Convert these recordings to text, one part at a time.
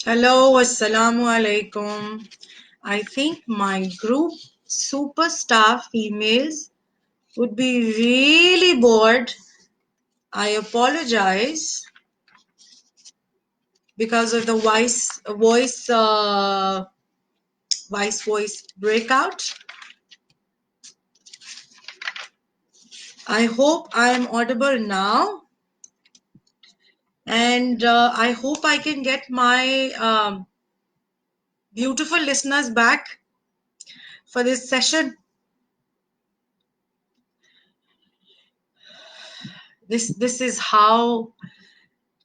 Hello, assalamu alaikum. I think my group superstar females would be really bored. I apologize because of the voice breakout. I hope I am audible now, and I hope I can get my beautiful listeners back for this session. This is how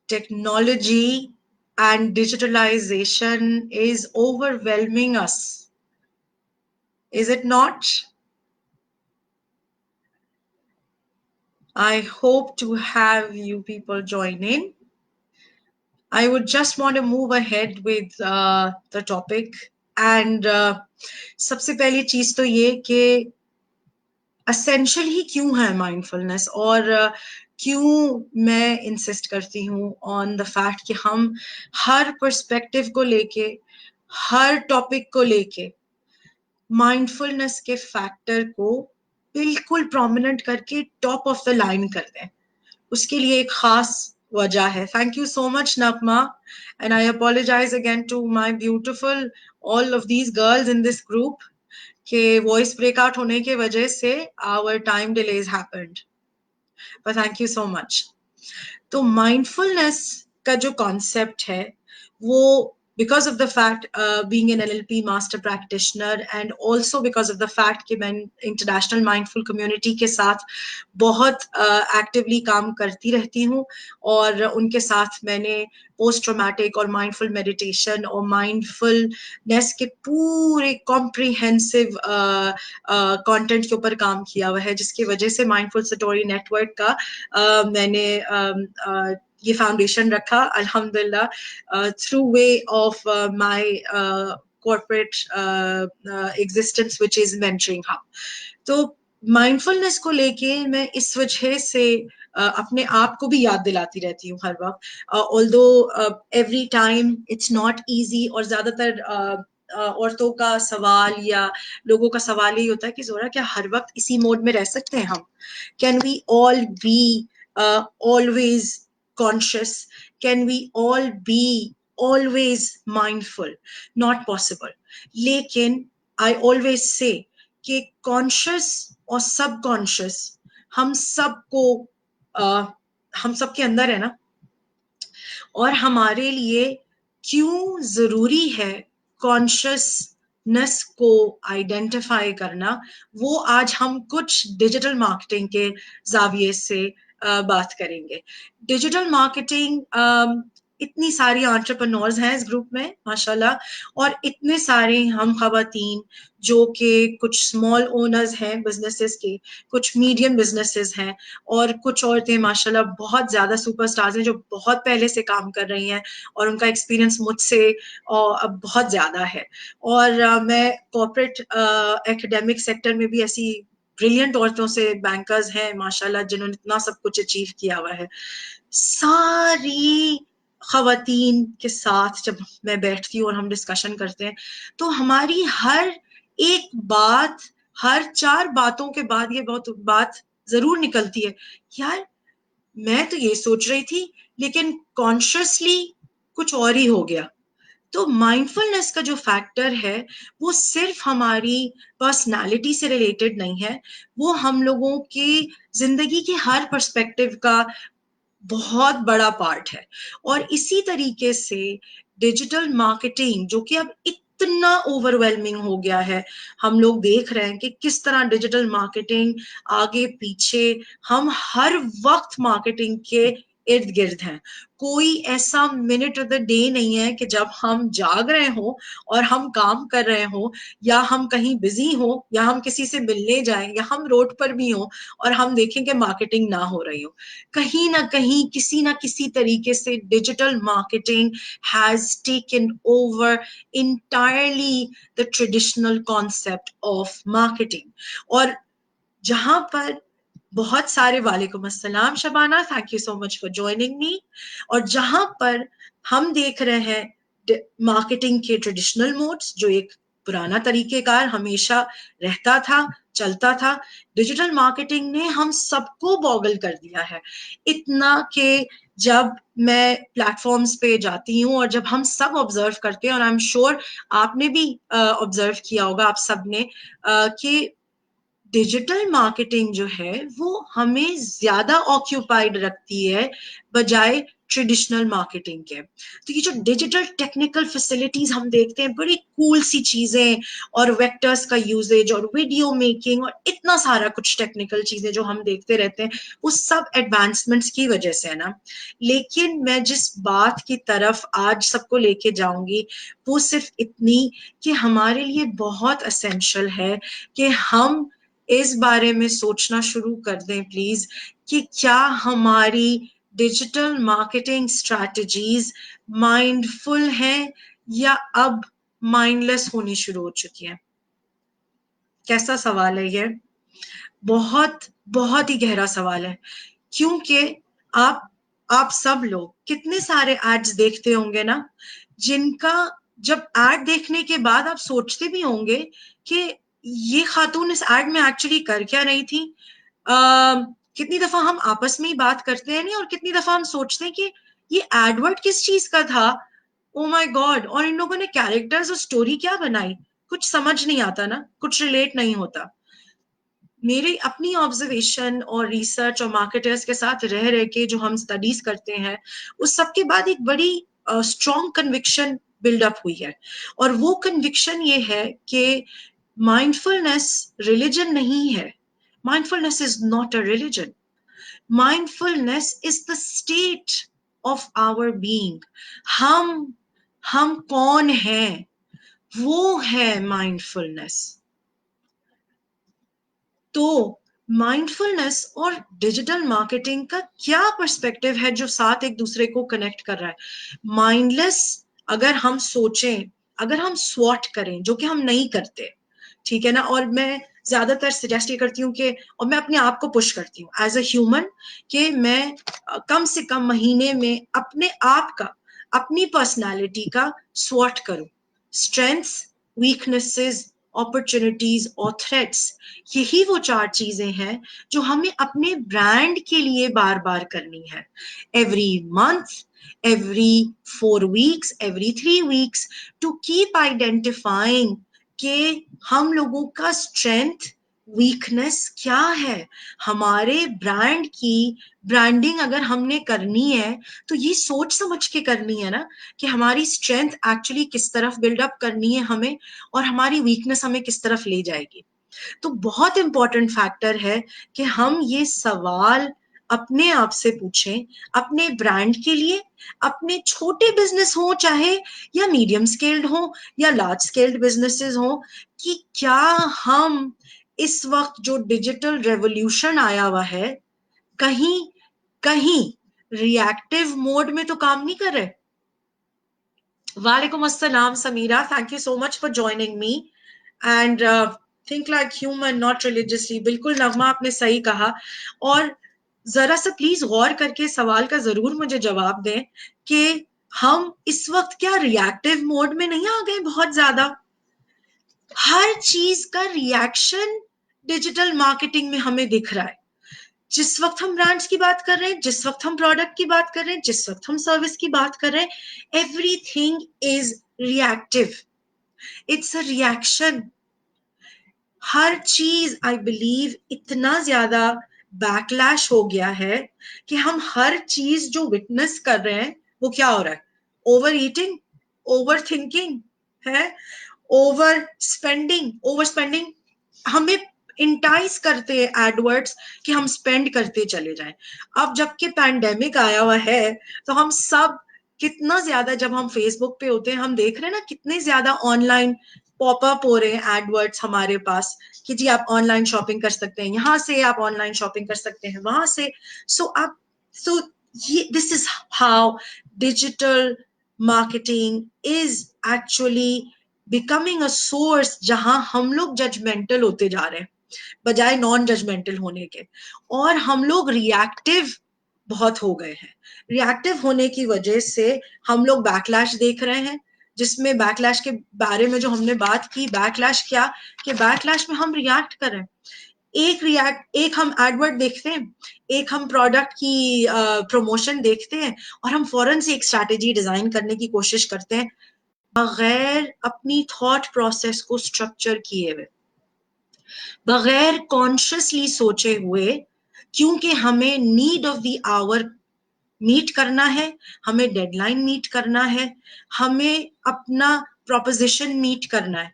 technology and digitalization is overwhelming us. Is it not? I hope to have you people join in. I would just want to move ahead with the topic. And सबसे पहली चीज तो ये कि essential ही क्यों है mindfulness और क्यों मैं इंसिस्ट करती हूँ ऑन द फैक्ट कि हम हर पर्सपेक्टिव को लेके हर टॉपिक को लेके माइंडफुलनेस के फैक्टर को बिल्कुल प्रोमिनेंट करके टॉप ऑफ द लाइन कर दें उसके लिए एक खास वजह है thank you so much Nagma and I apologise again to my beautiful all of these girls in this group के वॉइस ब्रेकआउट होने के वजह से our time delays happened but thank you so much तो माइंडफुलनेस का जो कॉन्सेप्ट है वो because of the fact being an NLP master practitioner and also because of the fact कि मैं international mindful community के साथ बहुत actively काम करती रहती हूँ और उनके साथ मैंने पोस्ट ट्रॉमेटिक और माइंडफुल मेडिटेशन और माइंडफुलनेस के पूरे कॉम्प्रिहेंसिव कंटेंट के ऊपर काम किया हुआ है जिसकी वजह से माइंडफुल सटोरी नेटवर्क का मैंने ये फाउंडेशन रखा अल्हम्दुलिल्लाह through way of my corporate existence which is mentoring hub तो माइंडफुलनेस को लेके मैं इस वजह से अपने आप को भी याद दिलाती रहती हूँ हर वक्त although every time it's not easy और ज्यादातर औरतों का सवाल या लोगों का सवाल यही होता है कि जोरा क्या हर वक्त इसी मोड में रह सकते हैं हम can we all be always conscious? Can we all be always mindful? Not possible. लेकिन I always say कि conscious और subconscious हम सबको हम सबके अंदर है ना और हमारे लिए क्यों जरूरी है कॉन्शियसनेस को आइडेंटिफाई करना वो आज हम कुछ डिजिटल मार्केटिंग के जाविये से बात करेंगे डिजिटल मार्केटिंग इतनी सारी एंटरप्रेन्योर्स हैं इस ग्रुप में माशाल्लाह और इतने सारे हम खवातीन जो कि कुछ स्मॉल ओनर्स हैं बिजनेसेस के कुछ मीडियम बिजनेसेस हैं और कुछ औरतें माशाल्लाह बहुत ज्यादा सुपरस्टार्स हैं जो बहुत पहले से काम कर रही हैं और उनका एक्सपीरियंस मुझसे अब बहुत ज्यादा है और मैं कॉर्पोरेट एकेडमिक सेक्टर में भी ऐसी ब्रिलियंट औरतों से बैंकर्स हैं माशाल्लाह जिन्होंने इतना सब कुछ अचीव किया हुआ है सारी खवातीन के साथ जब मैं बैठती हूँ और हम डिस्कशन करते हैं तो हमारी हर एक बात हर 4 बातों के बाद ये बहुत बात जरूर निकलती है यार मैं तो ये सोच रही थी लेकिन कॉन्शियसली कुछ और ही हो गया तो माइंडफुलनेस का जो फैक्टर है वो सिर्फ हमारी पर्सनालिटी से रिलेटेड नहीं है वो हम लोगों की जिंदगी के हर पर्सपेक्टिव का बहुत बड़ा पार्ट है और इसी तरीके से डिजिटल मार्केटिंग जो कि अब इतना ओवरवेलमिंग हो गया है हम लोग देख रहे हैं कि किस तरह डिजिटल मार्केटिंग आगे पीछे हम हर वक्त मार्केटिंग के इर्द गिर्द हैं कोई ऐसा मिनट ऑफ द डे नहीं है कि जब हम जाग रहे हो और हम काम कर रहे हो या हम कहीं बिजी हो या हम किसी से मिलने जाएं या हम रोड पर भी हो और हम देखें कि मार्केटिंग ना हो रही हो कहीं ना किसी तरीके से digital marketing has taken over entirely the traditional concept of marketing और जहां पर बहुत सारे वालेकुम अस्सलाम Shabana thank you so much for joining मी और जहां पर हम देख रहे हैं मार्केटिंग के ट्रेडिशनल मोड्स, जो एक पुराना तरीकेकार हमेशा रहता था, चलता था। डिजिटल मार्केटिंग ने हम सबको बॉगल कर दिया है, इतना कि जब मैं प्लेटफॉर्म्स पे जाती हूँ और जब हम सब ऑब्जर्व करते हैं, और आई एम श्योर आपने भी ऑब्जर्व किया होगा, आप सब ने, कि डिजिटल मार्केटिंग जो है वो हमें ज्यादा ऑक्यूपाइड रखती है बजाय ट्रेडिशनल मार्केटिंग के। तो ये जो डिजिटल टेक्निकल फैसिलिटीज हम देखते हैं, बड़ी कूल सी चीजें, और वेक्टर्स का यूजेज और वीडियो मेकिंग और इतना सारा कुछ टेक्निकल चीजें जो हम देखते रहते हैं, वो सब एडवांसमेंट्स की वजह से है ना। लेकिन मैं जिस बात की तरफ आज सबको लेके जाऊंगी वो सिर्फ इतनी कि हमारे लिए बहुत असेंशियल है कि हम इस बारे में सोचना शुरू कर दें प्लीज, कि क्या हमारी डिजिटल मार्केटिंग स्ट्रैटेजीज माइंडफुल हैं या अब माइंडलेस होनी शुरू हो चुकी है। कैसा सवाल है ये, बहुत बहुत ही गहरा सवाल है। क्योंकि आप सब लोग कितने सारे एड्स देखते होंगे ना, जिनका जब एड देखने के बाद आप सोचते भी होंगे कि ये खातून इस एड में एक्चुअली कर क्या रही थी। कितनी दफा हम आपस में ही बात करते हैं नहीं, और कितनी दफा हम सोचते हैं कि ये एडवर्ड किस चीज का था, ओ माय गॉड, और इन लोगों ने कैरेक्टर्स और स्टोरी क्या बनाई, कुछ समझ नहीं आता ना, कुछ रिलेट नहीं होता। मेरी अपनी ऑब्जर्वेशन और रिसर्च और मार्केटर्स के साथ रह रह के जो हम स्टडीज करते हैं, उस सब के बाद एक बड़ी स्ट्रॉन्ग कन्विक्शन बिल्डअप हुई है। और वो कन्विक्शन ये है कि माइंडफुलनेस रिलीजन नहीं है। Mindfulness is not a religion. Mindfulness is the state of our being. हम कौन हैं, वो है माइंडफुलनेस। तो माइंडफुलनेस और डिजिटल मार्केटिंग का क्या पर्सपेक्टिव है जो साथ एक दूसरे को कनेक्ट कर रहा है। माइंडलेस अगर हम सोचें, अगर हम स्वॉट करें, जो कि हम नहीं करते, ठीक है ना। और मैं ज्यादातर सजेस्ट ये करती हूँ कि, और मैं अपने आप को पुश करती हूँ एज अ ह्यूमन, कि मैं कम से कम महीने में अपने आप का, अपनी पर्सनालिटी का स्वॉट करूं। स्ट्रेंथ्स, वीकनेसेस, अपॉर्चुनिटीज और थ्रेट्स, यही वो चार चीजें हैं जो हमें अपने ब्रांड के लिए बार बार करनी है। Every month, every 4 weeks, every 3 weeks, to keep identifying कि हम लोगों का स्ट्रेंथ, वीकनेस क्या है। हमारे ब्रांड की ब्रांडिंग अगर हमने करनी है तो ये सोच समझ के करनी है ना, कि हमारी स्ट्रेंथ एक्चुअली किस तरफ बिल्डअप करनी है हमें, और हमारी वीकनेस हमें किस तरफ ले जाएगी। तो बहुत इंपॉर्टेंट फैक्टर है कि हम ये सवाल अपने आप से पूछें, अपने ब्रांड के लिए, अपने छोटे बिजनेस हो चाहे, या मीडियम स्केल्ड हो, या लार्ज स्केल्ड बिजनेसेस हो, कि क्या हम इस वक्त जो डिजिटल रेवोल्यूशन आया हुआ है, कहीं कहीं रिएक्टिव मोड में तो काम नहीं कर रहे। वालेकुम अस्सलाम Sameera, thank you so much for joining me and think like human not religiously. बिल्कुल नगमा, आपने सही कहा। और जरा सा प्लीज गौर करके सवाल का जरूर मुझे जवाब दें कि हम इस वक्त क्या रिएक्टिव मोड में नहीं आ गए बहुत ज्यादा। हर चीज का रिएक्शन डिजिटल मार्केटिंग में हमें दिख रहा है। जिस वक्त हम ब्रांड्स की बात कर रहे हैं, जिस वक्त हम प्रोडक्ट की बात कर रहे हैं, जिस वक्त हम सर्विस की बात कर रहे हैं, everything is reactive. It's a reaction. हर चीज आई बिलीव इतना ज्यादा बैकलैश हो गया है कि हम हर चीज जो विटनेस कर रहे हैं वो क्या हो रहा है, ओवर ईटिंग, ओवर थिंकिंग है, ओवर स्पेंडिंग। ओवर स्पेंडिंग हमें इंटाइस करते हैं एडवर्ड्स कि हम स्पेंड करते चले जाएं। अब जबकि पैंडेमिक आया हुआ है तो हम सब कितना ज्यादा, जब हम फेसबुक पे होते हैं, हम देख रहे हैं ना कितने ज्यादा ऑनलाइन पॉपअप हो रहे हैं एडवर्ड्स हमारे पास, कि जी आप ऑनलाइन शॉपिंग कर सकते हैं यहाँ से, आप ऑनलाइन शॉपिंग कर सकते हैं वहां से। सो आप सो ये this is how digital marketing is actually becoming a source जहां हम लोग जजमेंटल होते जा रहे हैं बजाय नॉन जजमेंटल होने के। और हम लोग रिएक्टिव बहुत हो गए हैं। रिएक्टिव होने की वजह से हम लोग बैकलैश देख रहे हैं, जिसमें बैकलैश के बारे में जो हमने बात की, बैकलैश क्या, कि बैकलैश में हम रिएक्ट करें, एक हम एडवर्ट देखते हैं, एक हम प्रोडक्ट की प्रमोशन देखते हैं, और हम फौरन से एक स्ट्रैटेजी डिजाइन करने की कोशिश करते हैं बगैर अपनी थॉट प्रोसेस को स्ट्रक्चर किए हुए, बगैर कॉन्शियसली सोचे हुए, क्योंकि हमें need of the hour meet करना है, हमें डेडलाइन मीट करना है, हमें अपना प्रोपोजिशन मीट करना है,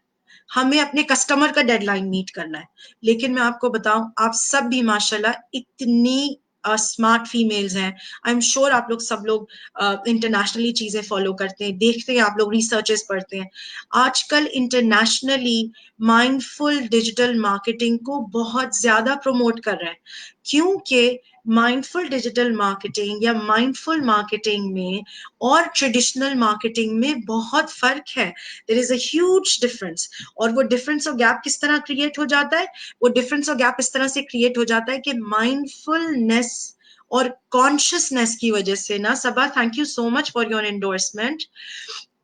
हमें अपने कस्टमर का डेडलाइन मीट करना है। लेकिन मैं आपको बताऊं, आप सब भी माशाल्लाह इतनी स्मार्ट फीमेल्स हैं, आई एम श्योर आप लोग सब लोग इंटरनेशनली चीजें फॉलो करते हैं, देखते हैं, आप लोग रिसर्चेस पढ़ते हैं। आजकल इंटरनेशनली माइंडफुल डिजिटल मार्केटिंग को बहुत ज्यादा प्रमोट कर रहे हैं, क्योंकि माइंडफुल डिजिटल मार्केटिंग या माइंडफुल मार्केटिंग में और ट्रेडिशनल मार्केटिंग में बहुत फर्क है। There is a huge difference. और वो डिफरेंस और गैप किस तरह क्रिएट हो जाता है? वो डिफरेंस और गैप इस तरह से क्रिएट हो जाता है कि माइंडफुलनेस और कॉन्शियसनेस की वजह से ना, Saba thank you so much for your endorsement,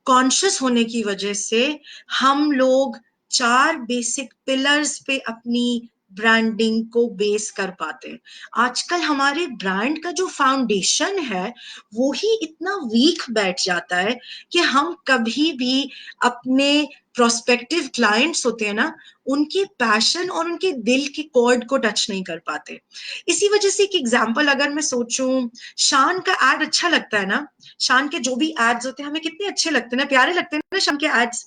conscious होने की वजह से हम लोग 4 बेसिक पिलर्स पे अपनी ब्रांडिंग को बेस कर पाते हैं। आजकल हमारे ब्रांड का जो फाउंडेशन है वो ही इतना वीक बैठ जाता है कि हम कभी भी अपने प्रोस्पेक्टिव क्लाइंट्स होते हैं ना, उनके पैशन और उनके दिल के कॉर्ड को टच नहीं कर पाते। इसी वजह से एक एग्जांपल अगर मैं सोचूं, शान का एड अच्छा लगता है ना, शान के जो भी एड्स होते हैं हमें कितने अच्छे लगते हैं ना, प्यारे लगते हैं ना शान के एड्स,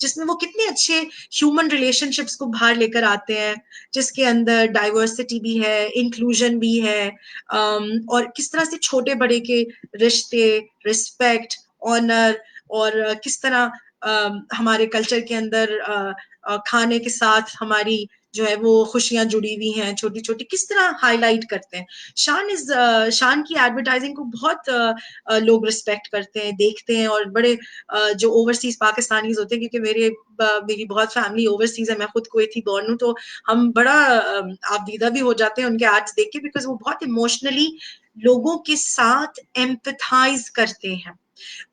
जिसमें वो कितने अच्छे ह्यूमन रिलेशनशिप्स को बाहर लेकर आते हैं, जिसके अंदर डाइवर्सिटी भी है, इंक्लूजन भी है, और किस तरह से छोटे बड़े के रिश्ते, रिस्पेक्ट, ऑनर, और किस तरह हमारे कल्चर के अंदर खाने के साथ हमारी जो है वो खुशियां जुड़ी हुई हैं, छोटी छोटी, किस तरह हाईलाइट करते हैं। शान की एडवर्टाइजिंग को बहुत लोग रिस्पेक्ट करते हैं, देखते हैं, और बड़े जो ओवरसीज पाकिस्तानीज होते हैं, क्योंकि मेरी बहुत फैमिली ओवरसीज है, मैं खुद कुवैती बॉर्न हूँ, तो हम बड़ा आबदीदा भी हो जाते हैं उनके एड्स देख के, बिकॉज वो बहुत इमोशनली लोगों के साथ एम्पथाइज करते हैं,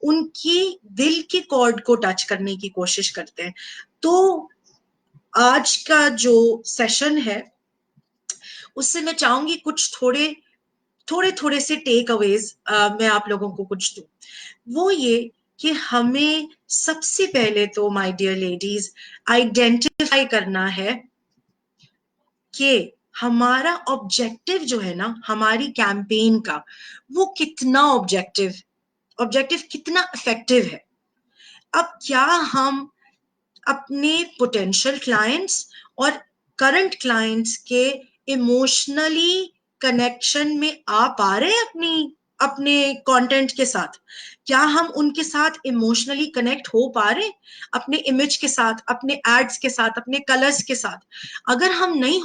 उनकी दिल के कॉर्ड को टच करने की कोशिश करते हैं। तो आज का जो सेशन है उससे मैं चाहूंगी कुछ थोड़े से टेक अवेज मैं आप लोगों को कुछ दूं। वो ये कि हमें सबसे पहले तो माय डियर लेडीज आइडेंटिफाई करना है कि हमारा ऑब्जेक्टिव जो है ना हमारी कैंपेन का, वो कितना ऑब्जेक्टिव कितना इफेक्टिव है। अब क्या हम अपने पोटेंशियल क्लाइंट्स और करंट क्लाइंट्स के इमोशनली कनेक्शन में आ पा रहे हैं अपने कंटेंट के साथ? क्या हम उनके साथ इमोशनली कनेक्ट हो पा रहे हैं अपने इमेज के साथ, अपने एड्स के साथ, अपने कलर्स के साथ? अगर हम नहीं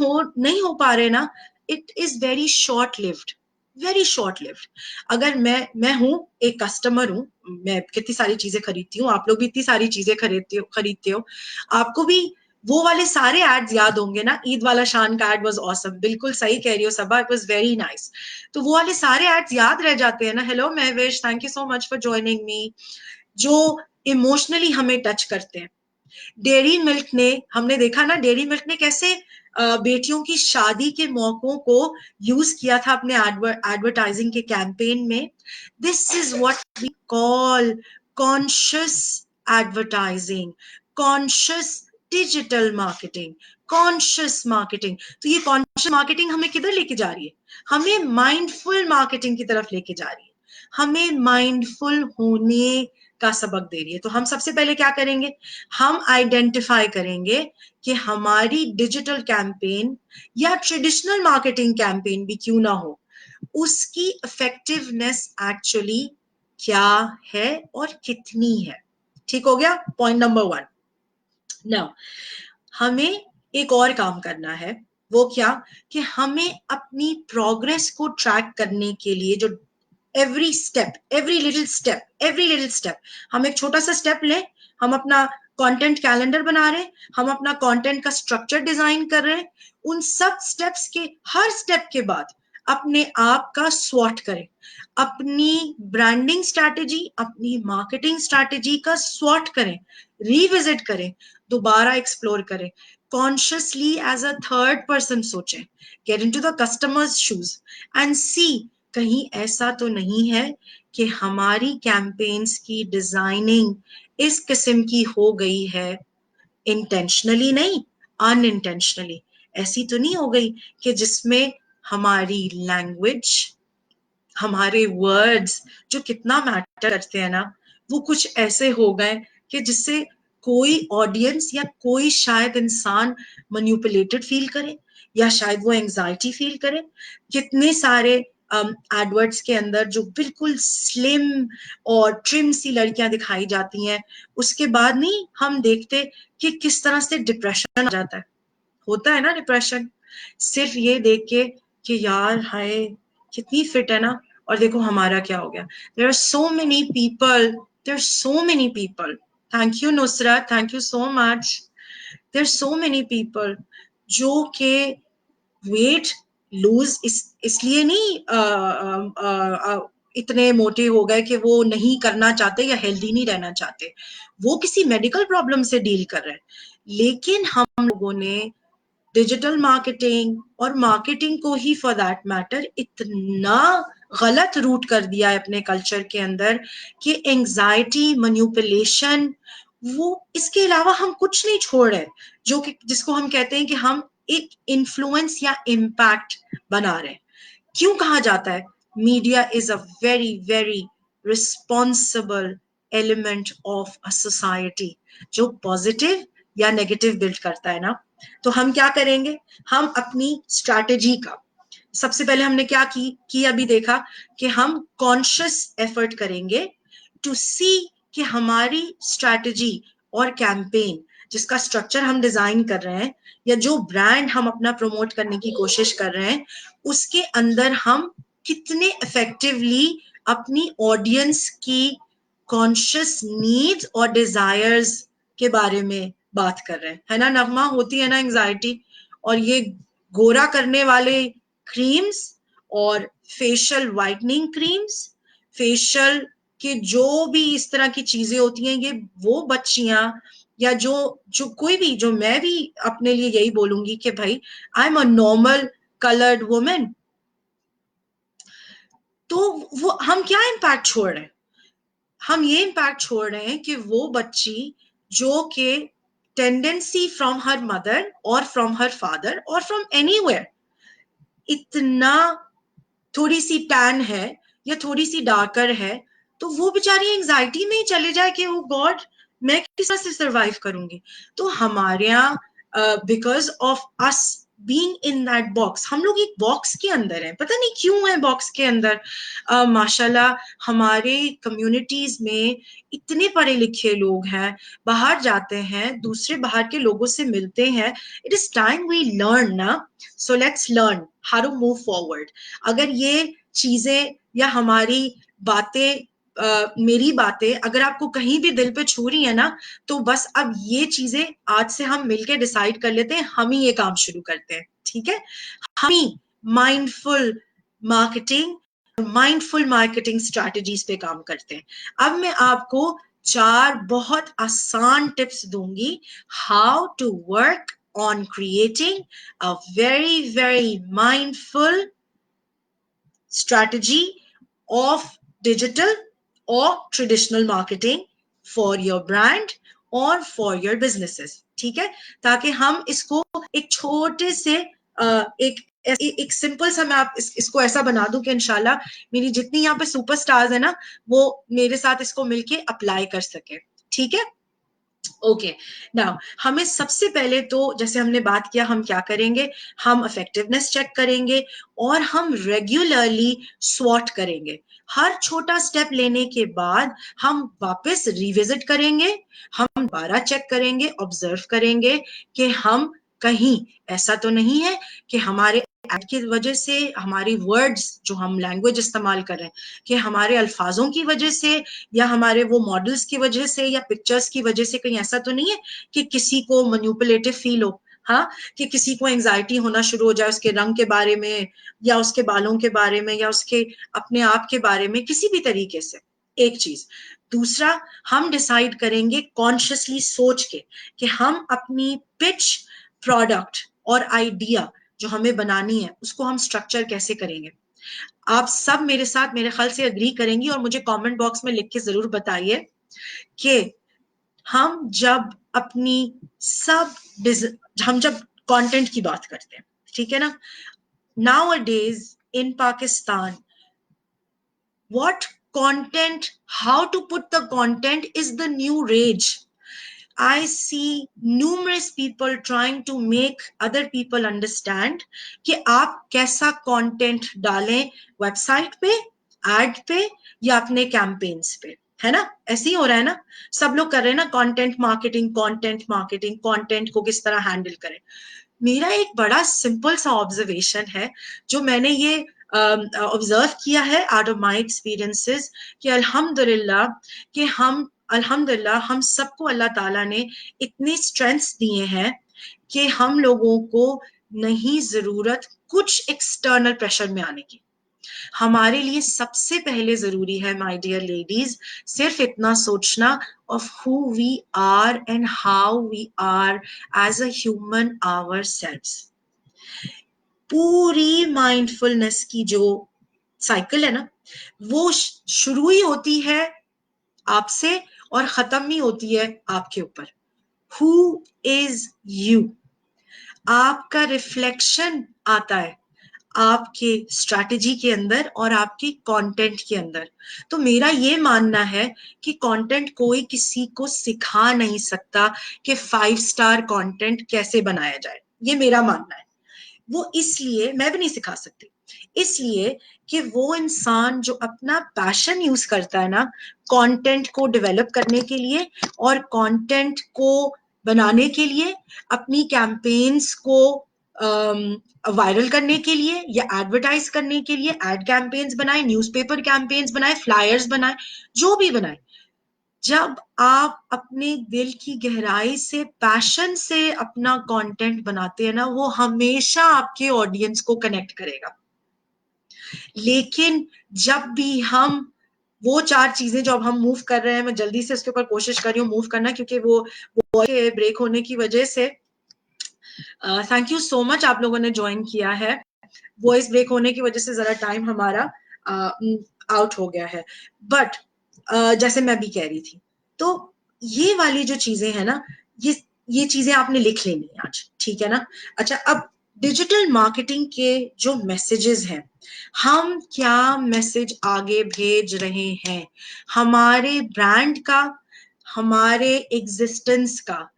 हो पा रहे ना, it is very short lived, very short lived. अगर मैं हूं, एक कस्टमर हूं, मैं कितनी सारी चीजें खरीदती हूँ, आप लोग भी इतनी सारी चीजें खरीदते हो, आपको भी वो वाले सारे एड्स याद होंगे ना, ईद वाला शान का एड वाज ऑसम, बिल्कुल सही कह रही हो सबा, इट वाज वेरी नाइस। तो वो वाले सारे एड्स याद रह जाते हैं ना। Hello Mahwish, thank you so much for joining मी। जो इमोशनली हमें टच करते हैं। डेयरी मिल्क ने, हमने देखा ना डेयरी मिल्क ने कैसे बेटियों की शादी के मौकों को यूज किया था अपने एडवर्टाइजिंग के कैंपेन में। This is what we call conscious advertising, conscious digital marketing, conscious marketing. तो ये कॉन्शियस मार्केटिंग हमें किधर लेके जा रही है? हमें माइंडफुल मार्केटिंग की तरफ लेके जा रही है, हमें माइंडफुल होने का सबक दे रही है। तो हम सबसे पहले क्या करेंगे? हम आइडेंटिफाई करेंगे कि हमारी डिजिटल कैंपेन या ट्रेडिशनल मार्केटिंग कैंपेन भी क्यों ना हो, उसकी इफेक्टिवनेस एक्चुअली क्या है और कितनी है। ठीक हो गया? Point number 1। नाउ हमें एक और काम करना है। वो क्या? कि हमें अपनी प्रोग्रेस को ट्रैक करने के लिए जो एवरी लिटिल स्टेप, हम एक छोटा सा स्टेप लें, हम अपना कंटेंट कैलेंडर बना रहे हैं, हम अपना कंटेंट का स्ट्रक्चर डिजाइन कर रहे हैं, उन सब स्टेप्स के हर स्टेप के बाद अपने आप का स्वॉट करें, अपनी ब्रांडिंग स्ट्रैटेजी, अपनी मार्केटिंग स्ट्रैटेजी का स्वॉट करें, रिविजिट करें, दोबारा एक्सप्लोर करें, consciously as a third person सोचें, get into the customer's shoes and see कहीं ऐसा तो नहीं है कि हमारी कैंपेन्स की डिजाइनिंग इस किस्म की हो गई है, इंटेंशनली नहीं, अनइंटेंशनली ऐसी तो नहीं हो गई कि जिसमें हमारी लैंग्वेज, हमारे वर्ड्स जो कितना मैटर करते हैं ना, वो कुछ ऐसे हो गए कि जिससे कोई ऑडियंस या कोई शायद इंसान मैनिपुलेटेड फील करे, या शायद वो एंजाइटी फील करे। कितने सारे एडवर्ट्स के अंदर जो बिल्कुल स्लिम और ट्रिम सी लड़कियां दिखाई जाती हैं, उसके बाद नहीं हम देखते कि किस तरह से डिप्रेशन आ जाता है, होता है ना डिप्रेशन, सिर्फ ये देख के कि यार हाय कितनी फिट है ना, और देखो हमारा क्या हो गया। There are so many people, there are so many people, thank you Nusrat, thank you so much, there are so many people जो के वेट लूज इसलिए नहीं इतने मोटे हो गए कि वो नहीं करना चाहते या हेल्दी नहीं रहना चाहते, वो किसी मेडिकल प्रॉब्लम से डील कर रहे हैं। लेकिन हम लोगों ने डिजिटल मार्केटिंग और मार्केटिंग को ही फॉर दैट मैटर इतना गलत रूट कर दिया है अपने कल्चर के अंदर कि एंजाइटी, मैनिपुलेशन, वो इसके अलावा हम कुछ नहीं छोड़ रहे, जो कि जिसको हम कहते हैं कि हम एक इन्फ्लुएंस या इम्पैक्ट बना रहे हैं। क्यों कहा जाता है media is a very very responsible element of a society, जो पॉजिटिव या नेगेटिव बिल्ड करता है ना। तो हम क्या करेंगे, हम अपनी स्ट्रैटेजी का सबसे पहले हमने क्या की अभी देखा कि हम कॉन्शियस एफर्ट करेंगे टू सी कि हमारी स्ट्रैटेजी और कैंपेन जिसका स्ट्रक्चर हम डिजाइन कर रहे हैं, या जो ब्रांड हम अपना प्रमोट करने की कोशिश कर रहे हैं, उसके अंदर हम कितने इफेक्टिवली अपनी ऑडियंस की कॉन्शियस नीड्स और डिजायर्स के बारे में बात कर रहे हैं, है ना नगमा, होती है ना एंजाइटी। और ये गोरा करने वाले क्रीम्स और फेशियल वाइटनिंग क्रीम्स, फेशियल के जो भी इस तरह की चीजें होती हैं, ये वो बच्चियां या जो जो कोई भी, जो मैं भी अपने लिए यही बोलूंगी कि भाई आई am a normal coloured women, तो वो हम क्या इम्पैक्ट छोड़ रहे हैं, हम ये इम्पैक्ट छोड़ रहे हैं कि वो बच्ची जो कि टेंडेंसी फ्रॉम हर मदर और फ्रॉम हर फादर और फ्रॉम एनीवेयर इतना थोड़ी सी टैन है या थोड़ी सी डार्कर है, तो वो बेचारी एंजाइटी में ही चले जाए कि ओ गॉड मैं किस तरह से सरवाइव करूंगी। तो हमारे यहाँ because of us being in that box, हम लोग एक बॉक्स के अंदर हैं, पता नहीं क्यों है बॉक्स के अंदर। माशाल्लाह हमारे कम्युनिटीज में इतने पढ़े लिखे लोग हैं, बाहर जाते हैं, दूसरे बाहर के लोगों से मिलते हैं, it is time we learn ना, so let's learn how to move forward. अगर ये चीजें या हमारी बातें, मेरी बातें अगर आपको कहीं भी दिल पे छू रही है ना, तो बस अब ये चीजें आज से हम मिलके डिसाइड कर लेते हैं, हम ही ये काम शुरू करते हैं, ठीक है। हम ही mindful marketing, mindful marketing strategies पे काम करते हैं। अब मैं आपको 4 बहुत आसान टिप्स दूंगी, how to work on creating a very, very mindful strategy of digital or traditional marketing for your brand or for your businesses, ठीक है। ताकि हम इसको एक छोटे से एक सिंपल सा मैं इसको ऐसा बना दूं कि इंशाल्लाह मेरी जितनी यहाँ पे सुपरस्टार्स है ना, वो मेरे साथ इसको मिलके अप्लाई कर सके, ठीक है। ओके, नाउ हमें सबसे पहले तो जैसे हमने बात किया, हम क्या करेंगे, हम इफेक्टिवनेस चेक करेंगे और हम रेगुलरली स्वॉट करेंगे। हर छोटा स्टेप लेने के बाद हम वापस रिविजिट करेंगे, हम दोबारा चेक करेंगे, ऑब्जर्व करेंगे कि हम कहीं ऐसा तो नहीं है कि हमारे एड की वजह से, हमारी वर्ड्स जो हम लैंग्वेज इस्तेमाल कर रहे हैं, कि हमारे अल्फाजों की वजह से या हमारे वो मॉडल्स की वजह से या पिक्चर्स की वजह से कहीं ऐसा तो नहीं है कि किसी को मैनिपुलेटिव फील हो। हाँ, कि किसी को एंजाइटी होना शुरू हो जाए उसके रंग के बारे में या उसके बालों के बारे में या उसके अपने आप के बारे में, किसी भी तरीके से, एक चीज। दूसरा, हम डिसाइड करेंगे कॉन्शियसली सोच के कि हम अपनी पिच, प्रोडक्ट और आइडिया जो हमें बनानी है उसको हम स्ट्रक्चर कैसे करेंगे। आप सब मेरे साथ मेरे ख्याल से अग्री करेंगी और मुझे कमेंट बॉक्स में लिख के जरूर बताइए कि हम जब अपनी सब हम जब कंटेंट की बात करते हैं, ठीक है ना, nowadays in Pakistan, what content, how to put the content is the new rage. I see numerous people trying to make other people understand कि आप कैसा कंटेंट डालें वेबसाइट पे, एड पे या अपने कैंपेन्स पे, है ना, ऐसे ही हो रहा है ना, सब लोग कर रहे हैं ना content marketing, content marketing, content को किस तरह हैंडल करें। मेरा एक बड़ा सिंपल सा ऑब्जर्वेशन है जो मैंने ये ऑब्जर्व किया है आउट ऑफ माय एक्सपीरियंसेस कि अल्हम्दुलिल्लाह हम सबको अल्लाह ताला ने इतने स्ट्रेंथ्स दिए हैं कि हम लोगों को नहीं जरूरत कुछ एक्सटर्नल प्रेशर में आने की। हमारे लिए सबसे पहले जरूरी है माय डियर लेडीज सिर्फ इतना सोचना of who we are and how we are as a human ourselves। पूरी माइंडफुलनेस की जो साइकिल है ना, वो शुरू ही होती है आपसे और खत्म ही होती है आपके ऊपर। Who is you? आपका रिफ्लेक्शन आता है आपके स्ट्रैटेजी के अंदर और आपके कंटेंट के अंदर। तो मेरा ये मानना है कि कंटेंट कोई किसी को सिखा नहीं सकता कि 5 स्टार कंटेंट कैसे बनाया जाए, ये मेरा मानना है। वो इसलिए मैं भी नहीं सिखा सकती, इसलिए कि वो इंसान जो अपना पैशन यूज करता है ना कंटेंट को डेवलप करने के लिए और कंटेंट को बनाने के लिए, अपनी कैंपेन्स को वायरल करने के लिए या एडवर्टाइज करने के लिए, एड कैंपेन्स बनाए, न्यूज़पेपर कैंपेन्स बनाए, फ्लायर्स बनाए, जो भी बनाए, जब आप अपने दिल की गहराई से पैशन से अपना कंटेंट बनाते हैं ना, वो हमेशा आपके ऑडियंस को कनेक्ट करेगा। लेकिन जब भी हम वो 4 चीजें जब हम मूव कर रहे हैं, मैं जल्दी से उसके ऊपर कोशिश कर रही हूँ मूव करना क्योंकि वो ब्रेक होने की वजह से, थैंक यू सो मच आप लोगों ने ज्वाइन किया है। वॉइस ब्रेक होने की वजह से जरा टाइम हमारा आउट हो गया है, बट जैसे मैं भी कह रही थी, तो ये वाली जो चीजें हैं ना, ये चीजें आपने लिख लेनी है आज, ठीक है ना। अच्छा, अब डिजिटल मार्केटिंग के जो मैसेजेस हैं, हम क्या मैसेज आगे भेज रहे हैं, हमारे ब्रांड का, हमारे एग्जिस्टेंस का,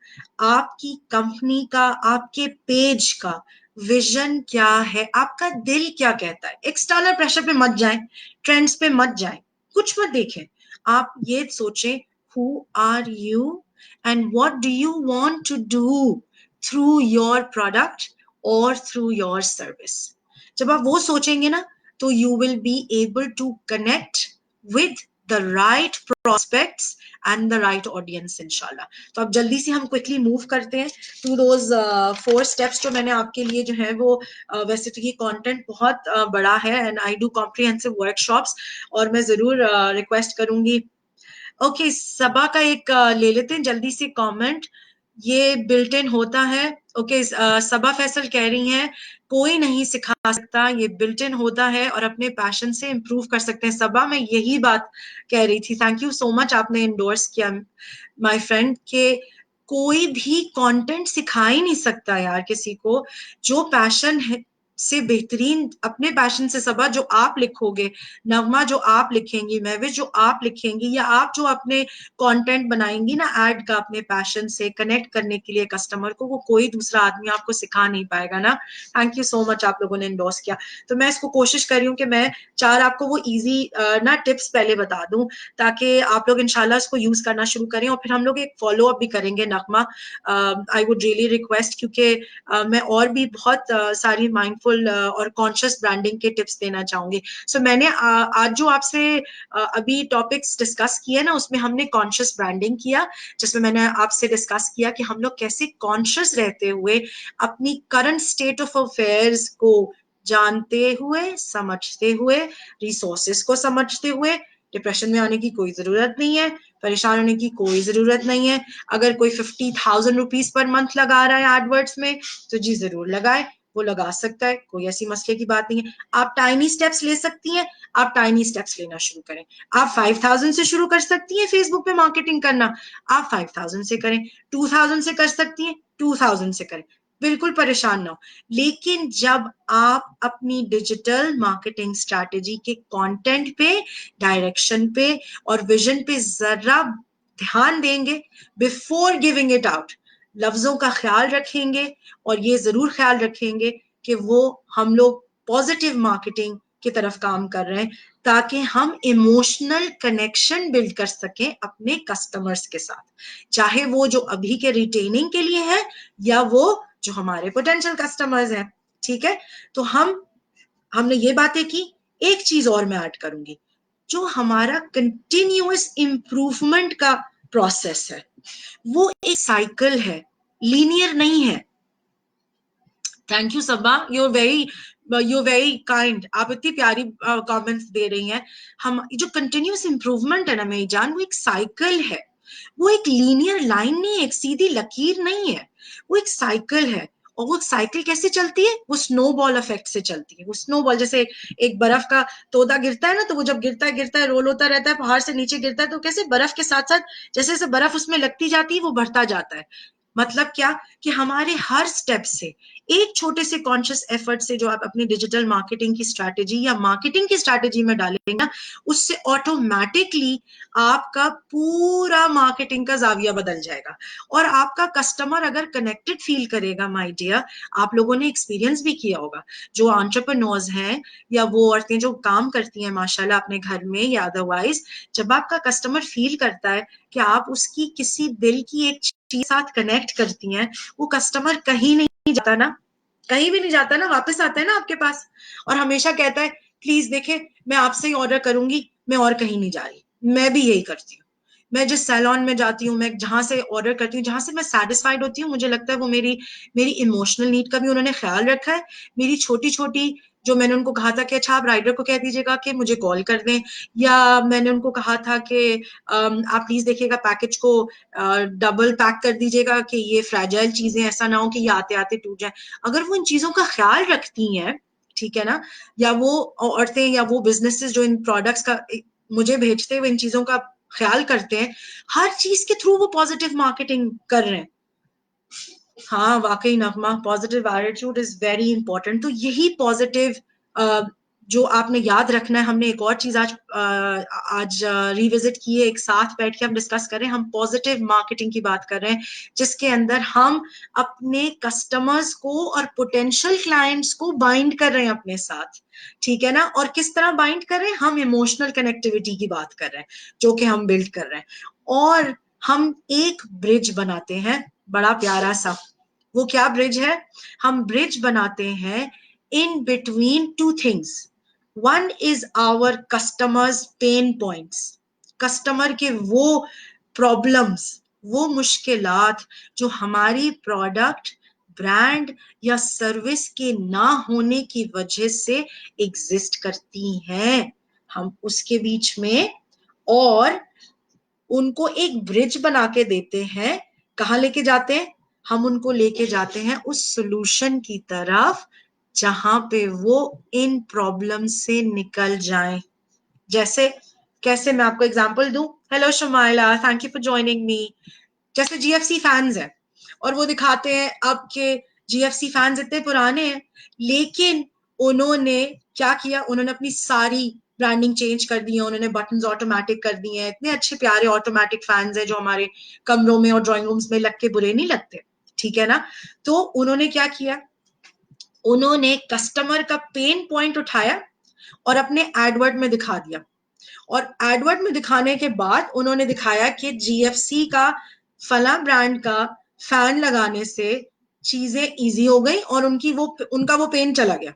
आपकी कंपनी का, आपके पेज का विजन क्या है, आपका दिल क्या कहता है। एक्सटर्नल प्रेशर पे मत जाएं, ट्रेंड्स पे मत जाएं, कुछ मत देखें, आप ये सोचें who are you and what do you want to do through your product or through your service। जब आप वो सोचेंगे ना तो you will be able to connect with the right prospects and the right audience इंशाल्लाह। तो अब जल्दी से हम क्विकली मूव करते हैं टू दोज 4 स्टेप्स जो मैंने आपके लिए जो है वो वैसे तो ये कंटेंट बहुत बड़ा है and I do comprehensive workshops और मैं जरूर रिक्वेस्ट करूंगी। ओके, सबा का एक ले लेते हैं जल्दी से कमेंट, ये बिल्ट इन होता है। ओके, सबा फैसल कह रही हैं कोई नहीं सिखा सकता, ये बिल्ट इन होता है और अपने पैशन से इम्प्रूव कर सकते हैं। सबा, मैं यही बात कह रही थी, थैंक यू सो मच आपने इंडोर्स किया माय फ्रेंड के कोई भी कंटेंट सिखा ही नहीं सकता यार किसी को। जो पैशन है से बेहतरीन अपने पैशन से, सबा जो आप लिखोगे, नगमा जो आप लिखेंगी, महविश जो आप लिखेंगी, या आप जो अपने कंटेंट बनाएंगी ना ऐड का अपने पैशन से कनेक्ट करने के लिए कस्टमर को, वो कोई दूसरा आदमी आपको सिखा नहीं पाएगा ना। थैंक यू सो मच आप लोगों ने इंडोर्स किया। तो मैं इसको कोशिश कर रही हूँ कि मैं 4 आपको वो इजी ना टिप्स पहले बता दूं ताकि आप लोग इंशाल्लाह इसको यूज करना शुरू करें और फिर हम लोग एक फॉलो अप भी करेंगे नगमा। आई वुड रियली रिक्वेस्ट क्योंकि मैं और भी बहुत सारी माइंड माइंडफुल और कॉन्शियस ब्रांडिंग के टिप्स देना चाहूंगी। सो मैंने आज जो आपसे अभी टॉपिक्स डिस्कस किए ना, उसमें हमने कॉन्शियस ब्रांडिंग किया, जिसमें मैंने आपसे डिस्कस किया कि हम लोग कैसे कॉन्शियस रहते हुए अपनी करंट स्टेट ऑफ अफेयर्स को जानते हुए, समझते हुए, रिसोर्सेस को समझते हुए, डिप्रेशन में आने की कोई जरूरत नहीं है, परेशान होने की कोई जरूरत नहीं है। अगर कोई 50,000 रुपीज पर मंथ लगा रहा है एडवर्ड्स में, तो जी जरूर लगाए, वो लगा सकता है, कोई ऐसी मसले की बात नहीं है। आप टाइनी स्टेप्स ले सकती हैं, आप टाइनी स्टेप्स लेना शुरू करें। आप 5,000 से शुरू कर सकती हैं फेसबुक पे मार्केटिंग करना, आप 5,000 से करें। 2,000 से कर सकती हैं, 2,000 से करें, बिल्कुल परेशान ना हो। लेकिन जब आप अपनी डिजिटल मार्केटिंग स्ट्रैटेजी के कंटेंट पे, डायरेक्शन पे और विजन पे जरा ध्यान देंगे बिफोर गिविंग इट आउट, लफ्जों का ख्याल रखेंगे और ये जरूर ख्याल रखेंगे कि वो हम लोग पॉजिटिव मार्केटिंग की तरफ काम कर रहे हैं, ताकि हम इमोशनल कनेक्शन बिल्ड कर सकें अपने कस्टमर्स के साथ, चाहे वो जो अभी के रिटेनिंग के लिए है या वो जो हमारे पोटेंशियल कस्टमर्स हैं। ठीक है, तो हमने ये बातें की। एक चीज और मैं ऐड करूंगी, जो हमारा कंटिन्यूअस इंप्रूवमेंट का प्रोसेस है, वो एक साइकिल है, लीनियर नहीं है। Thank you Saba, you're very kind, आप इतनी प्यारी कमेंट्स दे रही हैं। हम जो कंटिन्यूअस इंप्रूवमेंट है ना मेरी जान, वो एक साइकिल है, वो एक लीनियर लाइन नहीं है, एक सीधी लकीर नहीं है, वो एक साइकिल है। और वो साइकिल कैसे चलती है? वो स्नोबॉल इफेक्ट से चलती है। वो स्नोबॉल जैसे एक बर्फ का तोता गिरता है ना, तो वो जब गिरता है रोल होता रहता है, पहाड़ से नीचे गिरता है, तो कैसे बर्फ के साथ साथ जैसे जैसे बर्फ उसमें लगती जाती है वो बढ़ता जाता है। मतलब क्या कि हमारे हर स्टेप से, एक छोटे से कॉन्शियस एफर्ट से जो आप अपनी डिजिटल मार्केटिंग की स्ट्रैटेजी या मार्केटिंग की स्ट्रैटेजी में डालेंगे ना, उससे ऑटोमेटिकली आपका पूरा मार्केटिंग का जाविया बदल जाएगा। और आपका कस्टमर अगर कनेक्टेड फील करेगा, माय डियर, आप लोगों ने एक्सपीरियंस भी किया होगा, जो एंटरप्रेन्योर्स हैं या वो औरतें जो काम करती हैं माशाल्लाह अपने घर में या अदरवाइज, जब आपका कस्टमर फील करता है कि आप उसकी किसी दिल की एक चीज साथ कनेक्ट करती हैं, वो कस्टमर कहीं नहीं जाता ना, कहीं भी नहीं जाता ना, वापस आता है ना आपके पास, और हमेशा कहता है प्लीज देखे मैं आपसे ही ऑर्डर करूंगी, मैं और कहीं नहीं जा रही। मैं भी यही करती हूँ, मैं जिस सैलून में जाती हूँ, मैं जहां से ऑर्डर करती हूँ, जहां से मैं सेटिस्फाइड होती हूँ, मुझे लगता है वो मेरी मेरी इमोशनल नीड का भी उन्होंने ख्याल रखा है। मेरी छोटी छोटी, जो मैंने उनको कहा था कि अच्छा आप राइडर को कह दीजिएगा कि मुझे कॉल कर दें, या मैंने उनको कहा था कि आप प्लीज देखिएगा पैकेज को डबल पैक कर दीजिएगा कि ये फ्रैजाइल चीजें ऐसा ना हो कि ये आते आते टूट जाए। अगर वो इन चीजों का ख्याल रखती हैं, ठीक है ना, या वो औरतें या वो बिजनेसेस जो इन प्रोडक्ट्स का मुझे भेजते हुए इन चीजों का ख्याल करते हैं, हर चीज के थ्रू वो पॉजिटिव मार्केटिंग कर रहे हैं। हाँ वाकई Nagma, positive attitude is very important. तो यही पॉजिटिव जो आपने याद रखना है। हमने एक और चीज आज रिविजिट की है, एक साथ बैठ के हम डिस्कस करें, हम पॉजिटिव मार्केटिंग की बात कर रहे हैं, जिसके अंदर हम अपने कस्टमर्स को और पोटेंशियल क्लाइंट्स को बाइंड कर रहे हैं अपने साथ, ठीक है ना। और किस तरह बाइंड कर रहे हैं? हम इमोशनल कनेक्टिविटी की बात कर रहे हैं, जो कि हम बिल्ड कर रहे हैं। और हम एक ब्रिज बनाते हैं, बड़ा प्यारा सा। वो क्या ब्रिज है? हम ब्रिज बनाते हैं in between two things. One is our customers pain points, customer के वो प्रॉब्लम्स, वो मुश्किलात जो हमारी प्रोडक्ट, ब्रांड या सर्विस के ना होने की वजह से एग्जिस्ट करती हैं, हम उसके बीच में और उनको एक ब्रिज बना के देते हैं। कहाँ लेके जाते हैं? हम उनको लेके जाते हैं उस सॉल्यूशन की तरफ जहां पे वो इन प्रॉब्लम से निकल जाएं। जैसे कैसे, मैं आपको एग्जांपल दूं। Hello Shamaila, thank you for joining me. जैसे जीएफसी फैंस है और वो दिखाते हैं अब के जीएफसी फैंस इतने पुराने हैं, लेकिन उन्होंने क्या किया? उन्होंने अपनी सारी ब्रांडिंग चेंज कर दी है, उन्होंने बटन्स ऑटोमेटिक कर दिए हैं। इतने अच्छे प्यारे ऑटोमेटिक फैंस है जो हमारे कमरों में और ड्राइंग रूम्स में लग के बुरे नहीं लगते, ठीक है ना। तो उन्होंने क्या किया? उन्होंने कस्टमर का पेन पॉइंट उठाया और अपने एडवर्ड में दिखा दिया, और एडवर्ड में दिखाने के बाद उन्होंने दिखाया कि जीएफसी का फला ब्रांड का फैन लगाने से चीजें इजी हो गई और उनका वो पेन चला गया।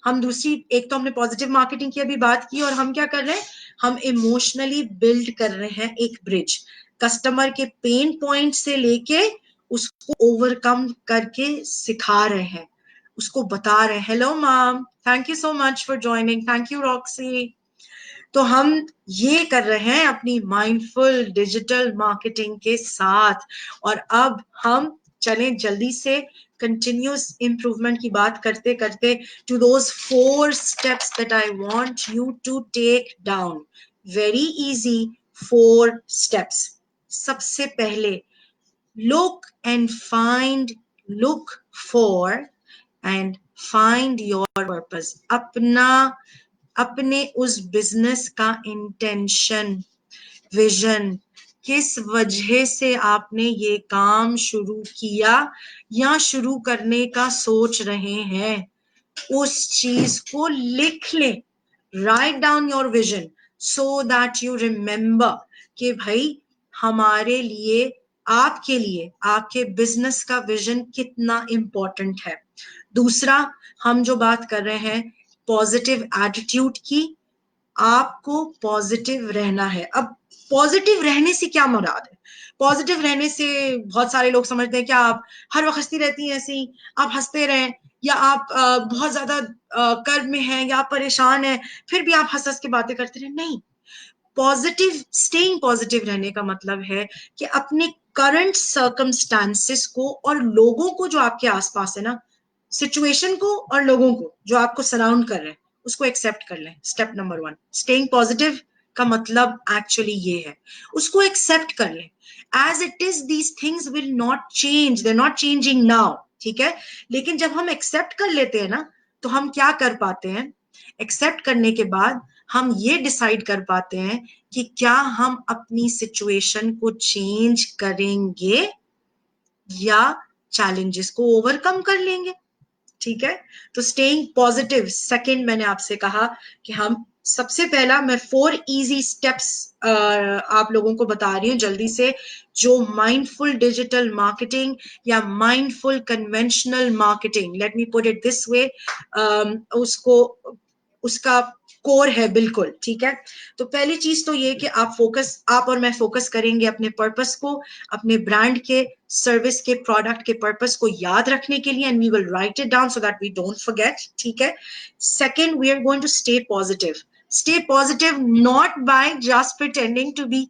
हम दूसरी, एक तो हमने पॉजिटिव मार्केटिंग की अभी बात की, और हम क्या कर रहे हैं, हम इमोशनली बिल्ड कर रहे हैं एक ब्रिज, कस्टमर के पेन पॉइंट से लेके उसको ओवरकम करके सिखा रहे हैं, उसको बता रहे हैं। Hello ma'am, thank you so much for joining, thank you Roxy. तो हम ये कर रहे हैं अपनी माइंडफुल डिजिटल मार्केटिंग के साथ। और अब हम चलें जल्दी से कंटिन्यूस इंप्रूवमेंट की बात करते करते to those 4 steps that I want you to take down. Very easy 4 steps. सबसे पहले, look and find, look for and find your purpose। अपने उस बिजनेस का इंटेंशन, विजन, किस वजह से आपने ये काम शुरू किया या शुरू करने का सोच रहे हैं, उस चीज को लिख लें। Write down your vision so that you remember कि भाई हमारे लिए, आपके लिए, आपके बिजनेस का विजन कितना इंपॉर्टेंट है। दूसरा, हम जो बात कर रहे हैं पॉजिटिव एटीट्यूड की, आपको पॉजिटिव रहना है। अब पॉजिटिव रहने से क्या मुराद है? पॉजिटिव रहने से बहुत सारे लोग समझते हैं कि आप हर वक्त हंसती रहती हैं, ऐसे ही आप हंसते रहें, या आप बहुत ज्यादा कर्व में हैं या आप परेशान हैं फिर भी आप हंस हंस के बातें करते रहें। नहीं, पॉजिटिव, स्टेइंग पॉजिटिव रहने का मतलब है कि अपने करंट सर्कमस्टांसेस को और लोगों को जो आपके आसपास है ना, सिचुएशन को और लोगों को जो आपको सराउंड कर रहे हैं, उसको एक्सेप्ट कर लें। स्टेप नंबर 1, स्टेइंग पॉजिटिव का मतलब एक्चुअली ये है, उसको एक्सेप्ट कर लें। As it is, these things will not change, they not changing now, ठीक है। लेकिन जब हम एक्सेप्ट कर लेते हैं ना, तो हम क्या कर पाते हैं, एक्सेप्ट करने के बाद हम ये डिसाइड कर पाते हैं कि क्या हम अपनी सिचुएशन को चेंज करेंगे या चैलेंजेस को ओवरकम कर लेंगे, ठीक है। तो स्टेइंग पॉजिटिव, सेकंड मैंने आपसे कहा कि हम सबसे पहला, मैं 4 इजी स्टेप्स आप लोगों को बता रही हूँ जल्दी से, जो माइंडफुल डिजिटल मार्केटिंग या mindful conventional marketing, let me put it this way, उसको, उसका कोर है बिल्कुल, ठीक है। तो पहली चीज तो ये कि आप और मैं फोकस करेंगे अपने पर्पस को, अपने ब्रांड के, सर्विस के, प्रोडक्ट के पर्पस को याद रखने के लिए, and we will write it down so that we don't forget, ठीक है। Second, we are going to stay positive. Stay positive not by just pretending to be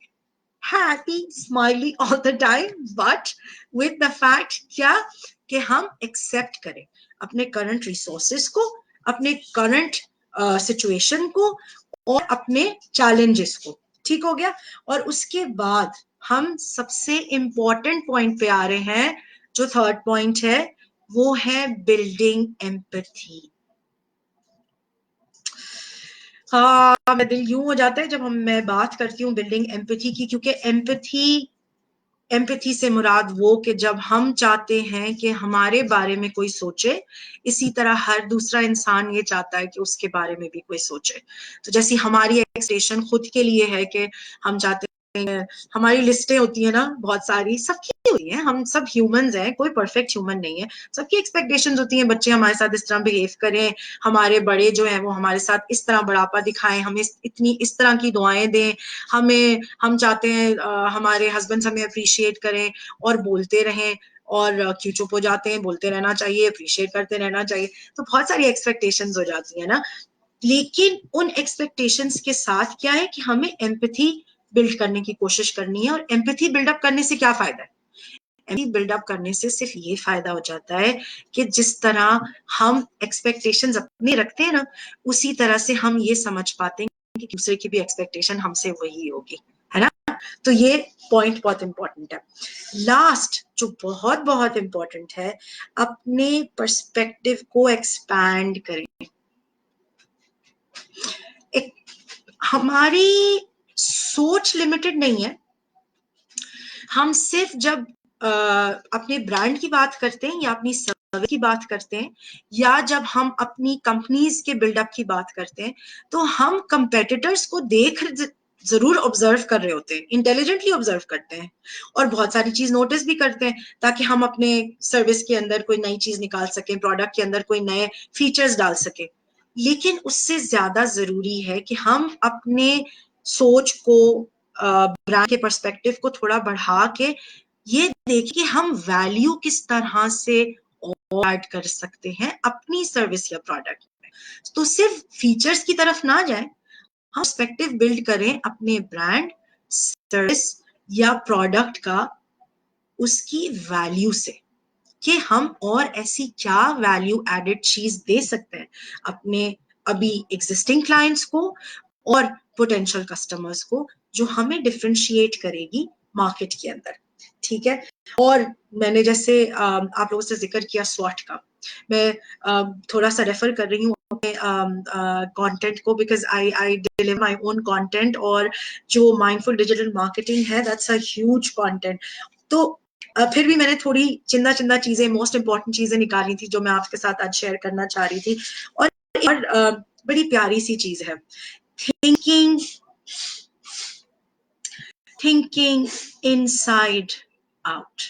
happy, smiley all the time, but with the fact क्या कि हम accept करें अपने current resources को, अपने current situation को और अपने चैलेंजेस को, ठीक हो गया। और उसके बाद हम सबसे इंपॉर्टेंट पॉइंट पे आ रहे हैं, जो थर्ड पॉइंट है वो है बिल्डिंग एम्पैथी। मेरा दिल यूं हो जाता है जब मैं बात करती हूँ बिल्डिंग एम्पैथी की, क्योंकि एम्पैथी से मुराद वो कि जब हम चाहते हैं कि हमारे बारे में कोई सोचे, इसी तरह हर दूसरा इंसान ये चाहता है कि उसके बारे में भी कोई सोचे। तो जैसी हमारी एक्सपेक्टेशन खुद के लिए है कि हम चाहते हैं, हमारी लिस्टें होती है ना बहुत सारी, सबकी होती है, हम सब ह्यूमंस हैं, कोई परफेक्ट ह्यूमन नहीं है, सबकी एक्सपेक्टेशंस होती हैं, बच्चे हमारे साथ इस तरह बिहेव करें, हमारे बड़े जो हैं वो हमारे साथ इस तरह बड़ापा दिखाएं, हमें इतनी इस तरह की दुआएं दें, हम चाहते हैं हमारे हस्बैंड हमें अप्रिशिएट करें और बोलते रहें, और क्यों चुप हो जाते हैं, बोलते रहना चाहिए, अप्रिशिएट करते रहना चाहिए। तो बहुत सारी एक्सपेक्टेशंस हो जाती है ना। लेकिन उन एक्सपेक्टेशंस के साथ क्या है कि हमें एम्पैथी बिल्ड करने की कोशिश करनी है। और एम्पैथी बिल्डअप करने से क्या फायदा है? एम्पैथी बिल्डअप करने से सिर्फ ये फायदा हो जाता है कि जिस तरह हम एक्सपेक्टेशंस अपने रखते हैं ना, उसी तरह से हम ये समझ पाते हैं कि दूसरे की भी एक्सपेक्टेशन हमसे वही होगी, है ना। तो ये पॉइंट बहुत इंपॉर्टेंट है। लास्ट जो बहुत बहुत इंपॉर्टेंट है, अपने पर्सपेक्टिव को एक्सपैंड करें। एक, हमारी सोच लिमिटेड नहीं है। हम सिर्फ जब अपने ब्रांड की बात करते हैं या अपनी सर्विस की बात करते हैं, या जब हम अपनी कंपनीज के बिल्डअप की बात करते हैं, तो हम कंपेटिटर्स को जरूर ऑब्जर्व कर रहे होते हैं, इंटेलिजेंटली ऑब्जर्व करते हैं और बहुत सारी चीज नोटिस भी करते हैं ताकि हम अपने सर्विस के अंदर कोई नई चीज निकाल सकें, प्रोडक्ट के अंदर कोई नए फीचर्स डाल सके। लेकिन उससे ज्यादा जरूरी है कि हम अपने सोच को, ब्रांड के पर्सपेक्टिव को थोड़ा बढ़ा के ये देखें कि हम वैल्यू किस तरह से ऐड कर सकते हैं अपनी सर्विस या प्रोडक्ट में। तो सिर्फ फीचर्स की तरफ ना जाए, हम पर्सपेक्टिव बिल्ड करें अपने ब्रांड, सर्विस या प्रोडक्ट का उसकी वैल्यू से, कि हम और ऐसी क्या वैल्यू एडेड चीज दे सकते हैं अपने अभी एग्जिस्टिंग क्लाइंट्स को और पोटेंशियल कस्टमर्स को, जो हमें डिफरेंशिएट करेगी मार्केट के अंदर। ठीक है। और मैंने जैसे आप लोगों से जिक्र किया स्वॉट का, मैं थोड़ा सा रेफर कर रही हूँ अपने कंटेंट को, because I deliver my own content, और जो माइंडफुल डिजिटल मार्केटिंग है दैट्स अ ह्यूज कंटेंट। तो फिर भी मैंने थोड़ी चिंदा चिंदा चीजें, मोस्ट इंपॉर्टेंट चीजें निकाली थी जो मैं आपके साथ आज शेयर करना चाह रही थी। और बड़ी प्यारी सी चीज है, थिंकिंग थिंकिंग इनसाइड आउट।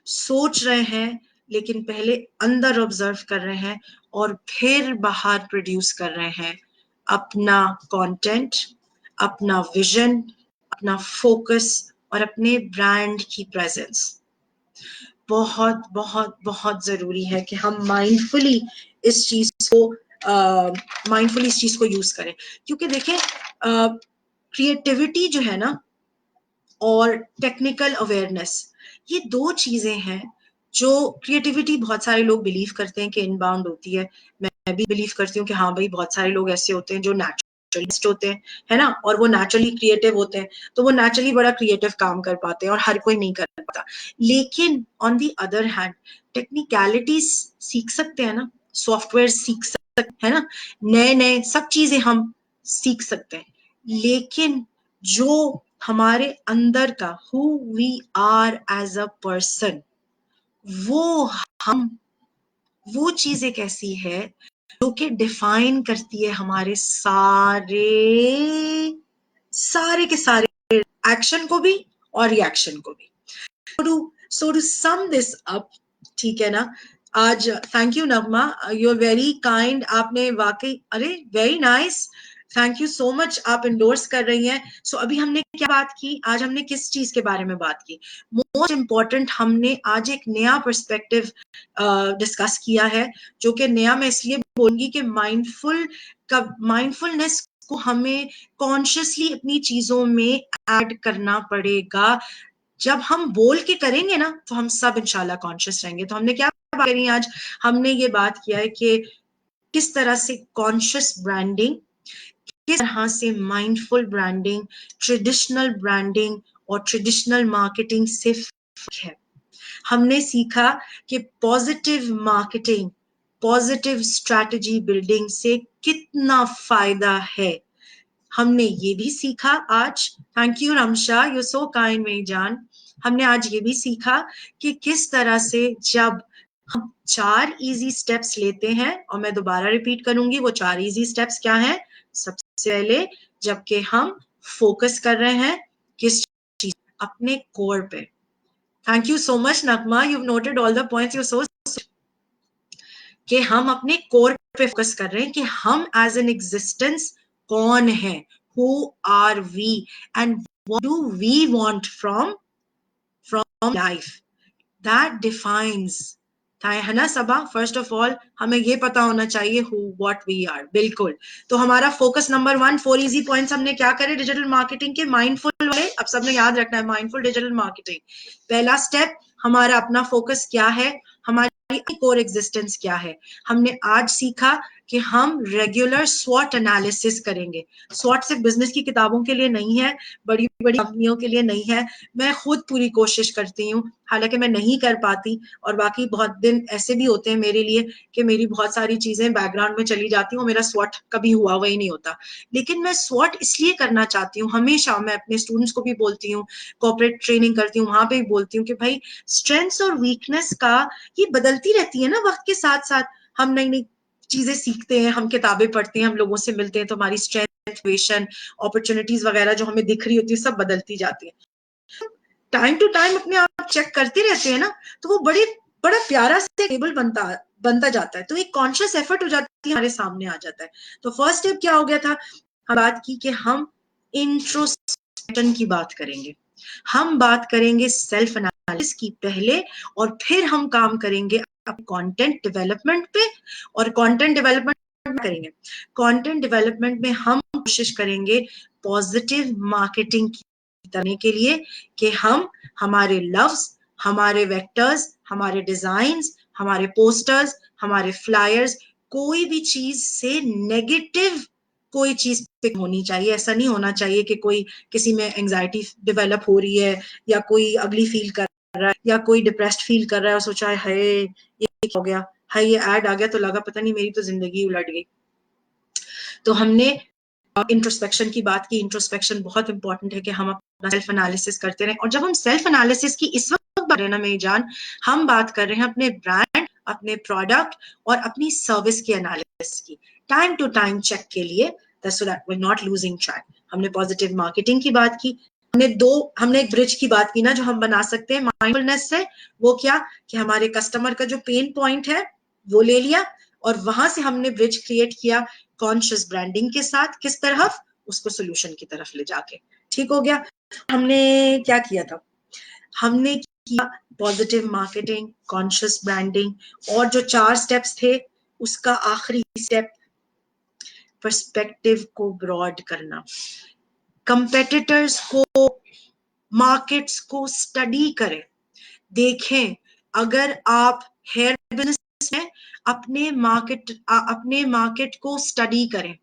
सोच रहे हैं लेकिन पहले अंदर ऑब्जर्व कर रहे हैं और फिर बाहर प्रोड्यूस कर रहे हैं अपना कंटेंट, अपना विजन, अपना फोकस और अपने ब्रांड की प्रेजेंस। बहुत बहुत बहुत जरूरी है कि हम माइंडफुली इस चीज को यूज करें, क्योंकि देखें क्रिएटिविटी जो है ना और टेक्निकल अवेयरनेस, ये दो चीजें हैं जो, क्रिएटिविटी बहुत सारे लोग बिलीव करते हैं कि इनबाउंड होती है, मैं भी बिलीव करती हूँ कि हाँ भाई बहुत सारे लोग ऐसे होते हैं जो नेचुरलिस्ट होते हैं, है ना, और वो नेचुरली क्रिएटिव होते हैं, तो वो नेचुरली बड़ा क्रिएटिव काम कर पाते हैं और हर कोई नहीं कर पाता। लेकिन on the other hand technicalities सीख सकते हैं ना, सॉफ्टवेयर सीख सकते हैं, है ना, नए नए सब चीजें हम सीख सकते हैं, लेकिन जो हमारे अंदर का who we are as a person, वो हम वो चीज एक ऐसी है जो कि डिफाइन करती है हमारे सारे सारे के सारे एक्शन को भी और रिएक्शन को भी। So to sum this up, ठीक है ना, आज thank you Nagma, you are very kind, आपने वाकई, अरे very nice, thank you so much, आप इंडोर्स कर रही हैं। सो अभी हमने क्या बात की, आज हमने किस चीज के बारे में बात की, मोस्ट इंपॉर्टेंट हमने आज एक नया पर्सपेक्टिव डिस्कस किया है, जो कि नया मैं इसलिए बोलूंगी कि माइंडफुलनेस को हमें कॉन्शियसली अपनी चीजों में ऐड करना पड़ेगा। जब हम बोल के करेंगे ना तो हम सब इंशाल्लाह कॉन्शियस रहेंगे। तो हमने क्या बात करी आज, हमने ये बात किया है कि किस तरह से कॉन्शियस ब्रांडिंग, किस तरह से माइंडफुल ब्रांडिंग, ट्रेडिशनल ब्रांडिंग और ट्रेडिशनल मार्केटिंग से फर्क है। हमने सीखा कि positive marketing, positive strategy building से कितना फायदा है। हमने ये भी सीखा आज, thank you Ramsha, you so kind मेरी जान, हमने आज ये भी सीखा कि किस तरह से जब हम 4 इजी स्टेप्स लेते हैं, और मैं दोबारा रिपीट करूंगी वो 4 इजी स्टेप्स क्या हैं। सबसे पहले जबकि हम फोकस कर रहे हैं किस चीज, अपने कोर पे। Thank you so much Nagma, you noted all the points, you so, कि हम अपने कोर पे फोकस कर रहे हैं कि हम एज एन एग्जिस्टेंस कौन है, who are we and what do we want from life, that defines, है ना सबा। फर्स्ट ऑफ ऑल हमें ये पता होना चाहिए हु व्हाट वी आर, बिल्कुल। तो हमारा फोकस नंबर 1, 4 इजी पॉइंट्स हमने क्या करे डिजिटल मार्केटिंग के, माइंडफुल वाले, अब सबने याद रखना है माइंडफुल डिजिटल मार्केटिंग। पहला स्टेप हमारा अपना फोकस क्या है, हमारी कोर एग्जिस्टेंस क्या है। हमने आज सीखा कि हम रेगुलर स्वॉट एनालिसिस करेंगे। स्वॉट सिर्फ बिजनेस की किताबों के लिए नहीं है, बड़ी बड़ी कंपनियों के लिए नहीं है, मैं खुद पूरी कोशिश करती हूँ, हालांकि मैं नहीं कर पाती, और बाकी बहुत दिन ऐसे भी होते हैं मेरे लिए कि मेरी बहुत सारी चीजें बैकग्राउंड में चली जाती हूँ, मेरा स्वॉट कभी हुआ ही नहीं होता। लेकिन मैं स्वॉट इसलिए करना चाहती हूँ, हमेशा मैं अपने स्टूडेंट्स को भी बोलती हूँ, कॉर्पोरेट ट्रेनिंग करती हूँ वहां पे भी बोलती हूँ कि भाई स्ट्रेंथ्स और वीकनेस का ये बदलती रहती है ना वक्त के साथ साथ, हम नई नई चीजें सीखते हैं, हम किताबें पढ़ते हैं, हम लोगों से मिलते हैं, तो हमारी स्ट्रेंथ इंफॉर्मेशन, अपॉर्चुनिटीज वगैरह जो हमें दिख रही होती है सब बदलती जाती है। टाइम टू टाइम अपने आप चेक करते रहते हैं ना, तो वो बड़ा प्यारा सा टेबल बनता जाता है, तो एक कॉन्शियस एफर्ट हो जाती है, हमारे सामने आ जाता है। तो फर्स्ट स्टेप क्या हो गया था, हम बात की कि हम इंट्रोस्पेक्शन की बात करेंगे, हम बात करेंगे सेल्फ एनालिसिस की पहले, और फिर हम काम करेंगे कंटेंट डेवलपमेंट पे। और कंटेंट डेवलपमेंट करेंगे, कंटेंट डेवलपमेंट में हम कोशिश करेंगे पॉजिटिव मार्केटिंग करने के लिए, कि हम हमारे लफ्ज, हमारे वेक्टर्स, हमारे डिजाइन्स, हमारे पोस्टर्स, हमारे फ्लायर्स, कोई भी चीज से नेगेटिव कोई चीज पिक होनी चाहिए। ऐसा नहीं होना चाहिए कि कोई किसी में एंजाइटी डेवलप हो रही है, या कोई अगली फील कर रहा है, या कोई डिप्रेस्ड फील कर रहा है और सोचा है ये हो गया, है ये ऐड आ गया तो लगा पता नहीं मेरी तो जिंदगी उलट गई। तो हमने इंट्रोस्पेक्शन की बात की। इंट्रोस्पेक्शन बहुत इंपॉर्टेंट है कि हम अपना सेल्फ एनालिसिस करते रहें। और जब हम सेल्फ एनालिसिस की इस वक्त बात रहे ना मेरी जान, हम बात कर रहे हैं अपने ब्रांड, अपने प्रोडक्ट और अपनी सर्विस की एनालिसिस की, टाइम टू टाइम चेक के लिए, so that we're not losing track। हमने पॉजिटिव मार्केटिंग की बात की, हमने एक ब्रिज की बात की ना जो हम बना सकते हैं माइंडफुलनेस से। वो क्या, कि हमारे कस्टमर का जो पेन पॉइंट है वो ले लिया, और वहां से हमने ब्रिज क्रिएट किया कॉन्शियस ब्रांडिंग के साथ, किस तरफ, उसको सोल्यूशन की तरफ ले जाके। ठीक हो गया। हमने क्या किया था, हमने किया पॉजिटिव मार्केटिंग, कॉन्शियस ब्रांडिंग, और जो 4 स्टेप्स थे उसका आखिरी स्टेप पर्सपेक्टिव को ब्रॉड करना, कंपेटिटर्स को, मार्केट्स को स्टडी करें, देखें। अगर आप हेयर बिजनेस में अपने मार्केट को स्टडी करें,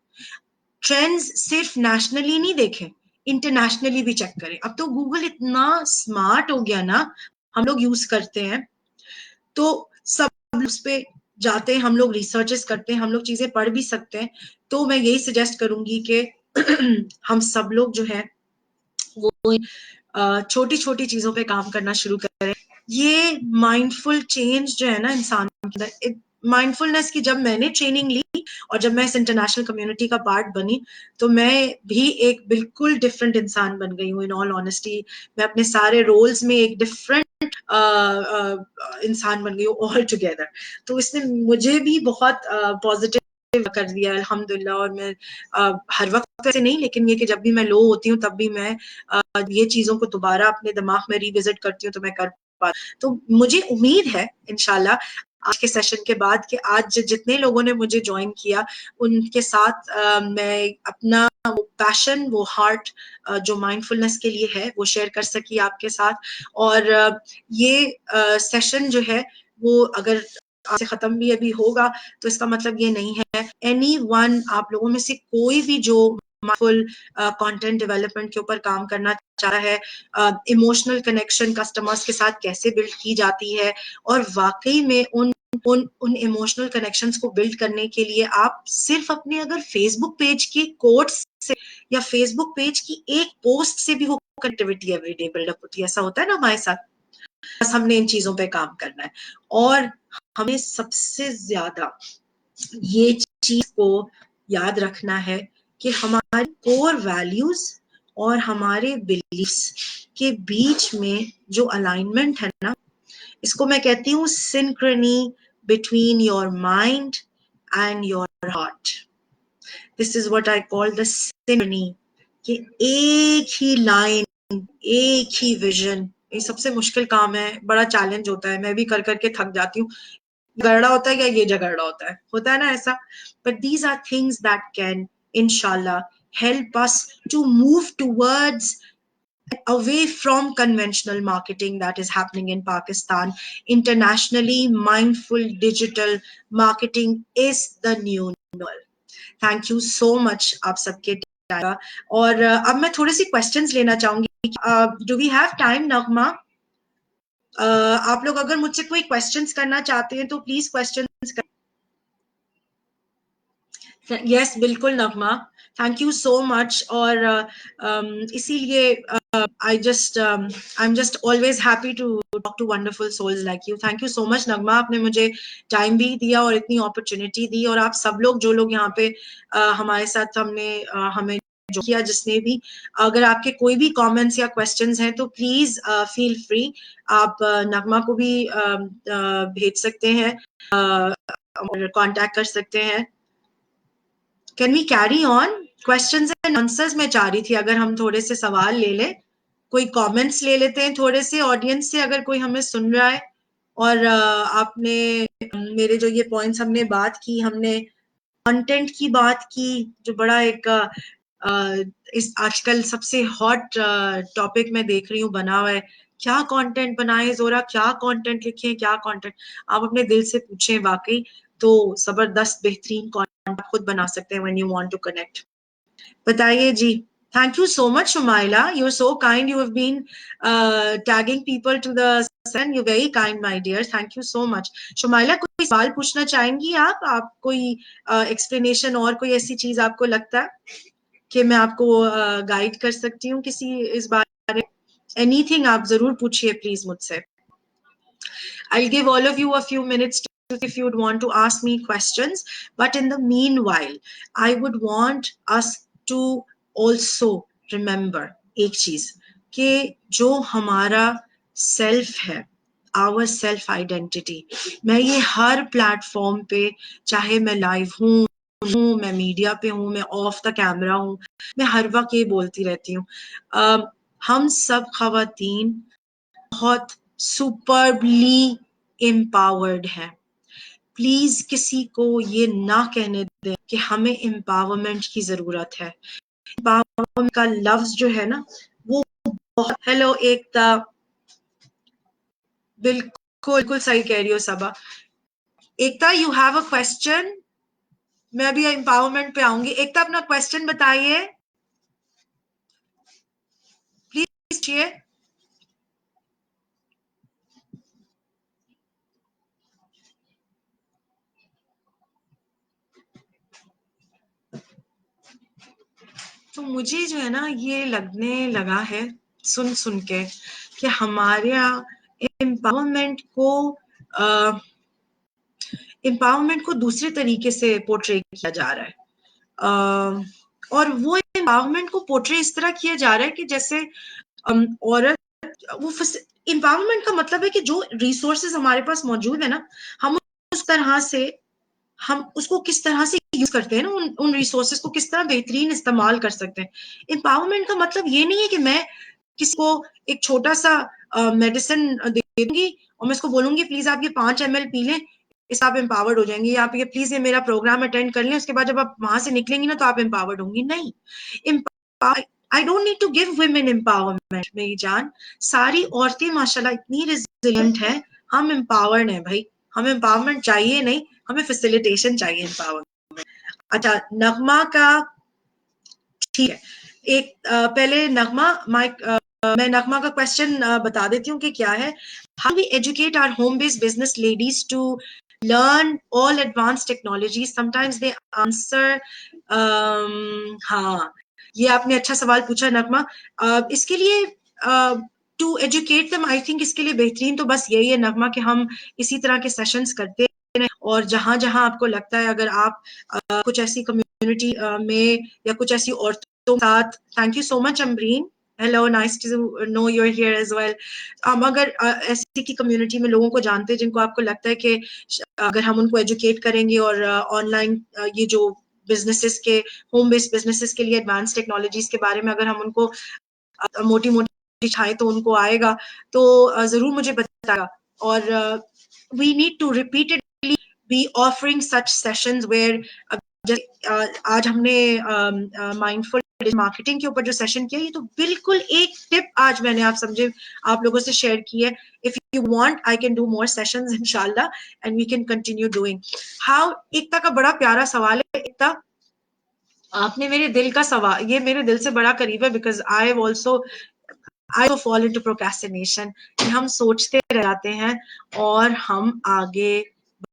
ट्रेंड्स सिर्फ नेशनली नहीं देखें, इंटरनेशनली भी चेक करें। अब तो गूगल इतना स्मार्ट हो गया ना, हम लोग यूज करते हैं, तो सब उस पे जाते हैं, हम लोग रिसर्चेस करते हैं, हम लोग चीजें पढ़ भी सकते हैं। तो मैं यही सजेस्ट करूंगी कि हम सब लोग जो है वो छोटी छोटी चीजों पे काम करना शुरू करें। ये माइंडफुल चेंज जो है ना इंसान के अंदर, माइंडफुलनेस की जब मैंने ट्रेनिंग ली और जब मैं इस इंटरनेशनल कम्युनिटी का पार्ट बनी, तो मैं भी एक बिल्कुल डिफरेंट इंसान बन गई हूँ। इन ऑल ऑनेस्टी, मैं अपने सारे रोल्स में एक डिफरेंट इंसान बन गई हूँ ऑल टुगेदर। तो इसने मुझे भी बहुत पॉजिटिव कर दिया अल्हम्दुलिल्लाह। और मैं हर वक्त ऐसे नहीं, लेकिन ये कि जब भी मैं लो होती हूँ तब भी मैं ये चीजों को दोबारा अपने दिमाग में रिविजिट करती हूँ, तो मैं कर पा। तो मुझे उम्मीद है इंशाल्लाह आज के सेशन के बाद कि आज जितने लोगों ने मुझे ज्वाइन किया उनके साथ मैं अपना वो पैशन, वो हार्ट जो माइंडफुलनेस के लिए है वो शेयर कर सकी आपके साथ। और ये सेशन जो है वो अगर आज से खत्म भी अभी होगा तो इसका मतलब ये नहीं है, एनीवन, आप लोगों में से कोई भी जो माइंडफुल कंटेंट डेवलपमेंट के ऊपर काम करना चाह रहा है, इमोशनल कनेक्शन कस्टमर्स के साथ कैसे बिल्ड की जाती है, और वाकई में उन इमोशनल कनेक्शंस को बिल्ड करने के लिए आप सिर्फ अपने अगर फेसबुक पेज की कोट्स से या फेसबुक पेज की एक पोस्ट से भी वो कनेक्टिविटी एवरीडे बिल्डअप होती है। ऐसा होता है ना हमारे साथ। बस हमने इन चीजों पे काम करना है, और हमें सबसे ज्यादा ये चीज को याद रखना है कि हमारी कोर वैल्यूज और हमारे बिलीफ्स के बीच में जो अलाइनमेंट है ना, इसको मैं कहती हूँ Synchrony between your mind and your heart. This is what I call the Synchrony, कि एक ही लाइन, एक ही विजन। ये सबसे मुश्किल काम है, बड़ा चैलेंज होता है, मैं भी कर करके थक जाती हूँ। झगड़ा होता है या ये झगड़ा होता है ना ऐसा। But these are things that can इंशाल्लाह help us to move towards away from conventional marketing that is happening in Pakistan. Internationally, mindful digital marketing is the new normal. Thank you so much आप सबके time. और अब मैं थोड़ी सी questions लेना चाहूंगी। Do we have time नगमा? आप लोग अगर मुझसे कोई क्वेश्चंस करना चाहते हैं तो प्लीज क्वेश्चंस करें। यस बिल्कुल Nagma, thank you so much. और इसीलिए I am just always happy to talk to wonderful souls like you. Thank you so much Nagma, आपने मुझे टाइम भी दिया और इतनी अपॉर्चुनिटी दी। और आप सब लोग जो लोग यहाँ पे हमारे साथ हमें जो किया, जिसने भी, अगर आपके कोई भी कमेंट्स या क्वेश्चंस हैं तो प्लीज फील फ्री, आप नगमा को भी भेज सकते हैं और कांटेक्ट कर सकते हैं। Can we carry on questions and answers? मैं चाह रही थी अगर हम थोड़े से सवाल ले ले, कोई कमेंट्स ले लेते हैं थोड़े से ऑडियंस से, अगर कोई हमें सुन रहा है। और आपने मेरे जो ये पॉइंट्स हमने बात की, हमने कंटेंट की बात की, जो बड़ा एक इस आजकल सबसे हॉट टॉपिक मैं देख रही हूँ बना हुआ है। क्या कंटेंट बनाए जोरा, क्या कंटेंट लिखे, क्या कंटेंट? आप अपने दिल से पूछें, वाकई तो जबरदस्त बेहतरीन कंटेंट खुद बना सकते हैं when you want to connect. बताइए जी। Thank you so much, Shumaila. You're so kind. You have been tagging people to the session. You're very kind, my dear. Thank you so much. Shumaila, कोई सवाल पूछना चाहेंगी आप? आप कोई explanation और कोई ऐसी चीज आपको लगता है कि मैं आपको गाइड कर सकती हूँ किसी इस बारे में? Anything आप जरूर पूछिए प्लीज मुझसे। I'll give all of you a few minutes if you'd want to ask me questions. But in the meanwhile, I would want us to also remember एक चीज, कि जो हमारा सेल्फ है, आवर सेल्फ आइडेंटिटी, मैं ये हर platform पे, चाहे मैं लाइव हूँ, मैं मीडिया पे हूँ, मैं ऑफ द कैमरा हूँ, मैं हर वक्त ये बोलती रहती हूँ, हम सब खवातीन बहुत सुपरबली एम्पावर्ड है। प्लीज किसी को ये ना कहने दें कि हमें एम्पावरमेंट की जरूरत है। एम्पावरमेंट का लफ्ज जो है ना, वो बहुत, हेलो एकता, बिल्कुल सही कह रही हो सबा। एकता, यू हैव अ क्वेश्चन? मैं अभी एम्पावरमेंट पे आऊंगी। एकता अपना क्वेश्चन बताइए प्लीज। तो मुझे जो है ना ये लगने लगा है सुन सुन के कि हमारे यहाँ एम्पावरमेंट को दूसरे तरीके से पोर्ट्रे किया जा रहा है। और वो एम्पावरमेंट को पोर्ट्रे इस तरह किया जा रहा है कि जैसे औरत, वो एम्पावरमेंट का मतलब है कि जो रिसोर्सेज हमारे पास मौजूद है ना, हम उस तरह से, हम उसको किस तरह से यूज करते हैं ना, उन रिसोर्सेज को किस तरह बेहतरीन इस्तेमाल कर सकते हैं। एम्पावरमेंट का मतलब ये नहीं है कि मैं किसी को एक छोटा सा मेडिसिन दे दूंगी और मैं उसको बोलूंगी प्लीज आप ये 5 ml पी लें, इस आप एम्पावर्ड हो जाएंगी, आप ये प्लीज ये मेरा प्रोग्राम अटेंड कर लें, उसके बाद जब आप वहां से निकलेंगी ना तो आप एम्पावर्ड होंगी। नहीं, I don't need to give women empowerment मेरी जान। सारी औरतें माशाल्लाह इतनी रेजिलिएंट है, हम एम्पावर्ड हैं भाई, हमें एम्पावरमेंट चाहिए नहीं, हमें फैसिलिटेशन चाहिए एम्पावरमेंट। अच्छा नगमा का, ठीक है, एक पहले नगमा मैं नगमा का क्वेश्चन बता देती हूँ कि क्या है। How we educate our home based business ladies to learn all advanced technologies? Sometimes they answer हाँ, ये आपने अच्छा सवाल पूछा नगमा। इसके लिए to educate them, I think इसके लिए बेहतरीन तो बस यही है नगमा कि हम इसी तरह के सेशंस करते हैं, और जहां जहां आपको लगता है अगर आप कुछ ऐसी कम्युनिटी में या कुछ ऐसी औरतों के साथ, thank you so much Amreen, hello, nice to know your here as well. हम अगर ऐसी की कम्युनिटी में लोगों को जानते हैं जिनको आपको लगता है कि अगर हम उनको एजुकेट करेंगे और ऑनलाइन ये जो बिजनेसेस के, होम बेस्ड बिजनेसेस के लिए एडवांस टेक्नोलॉजीज के बारे में अगर हम उनको मोटी मोटी छाए तो उनको आएगा, तो जरूर मुझे बताएगा। और we need to repeatedly be offering such sessions where, आज हमने माइंडफुल मार्केटिंग के ऊपर जो सेशन किया, ये तो बिल्कुल एक टिप आज मैंने आप लोगों से शेयर की है। If you want I can do more sessions इंशाल्लाह and we can continue doing. How, Ekta का बड़ा प्यारा सवाल है। एकता, आपने मेरे दिल का सवाल, ये मेरे दिल से बड़ा करीब है, because I fall into procrastination, कि हम सोचते रह जाते हैं और हम आगे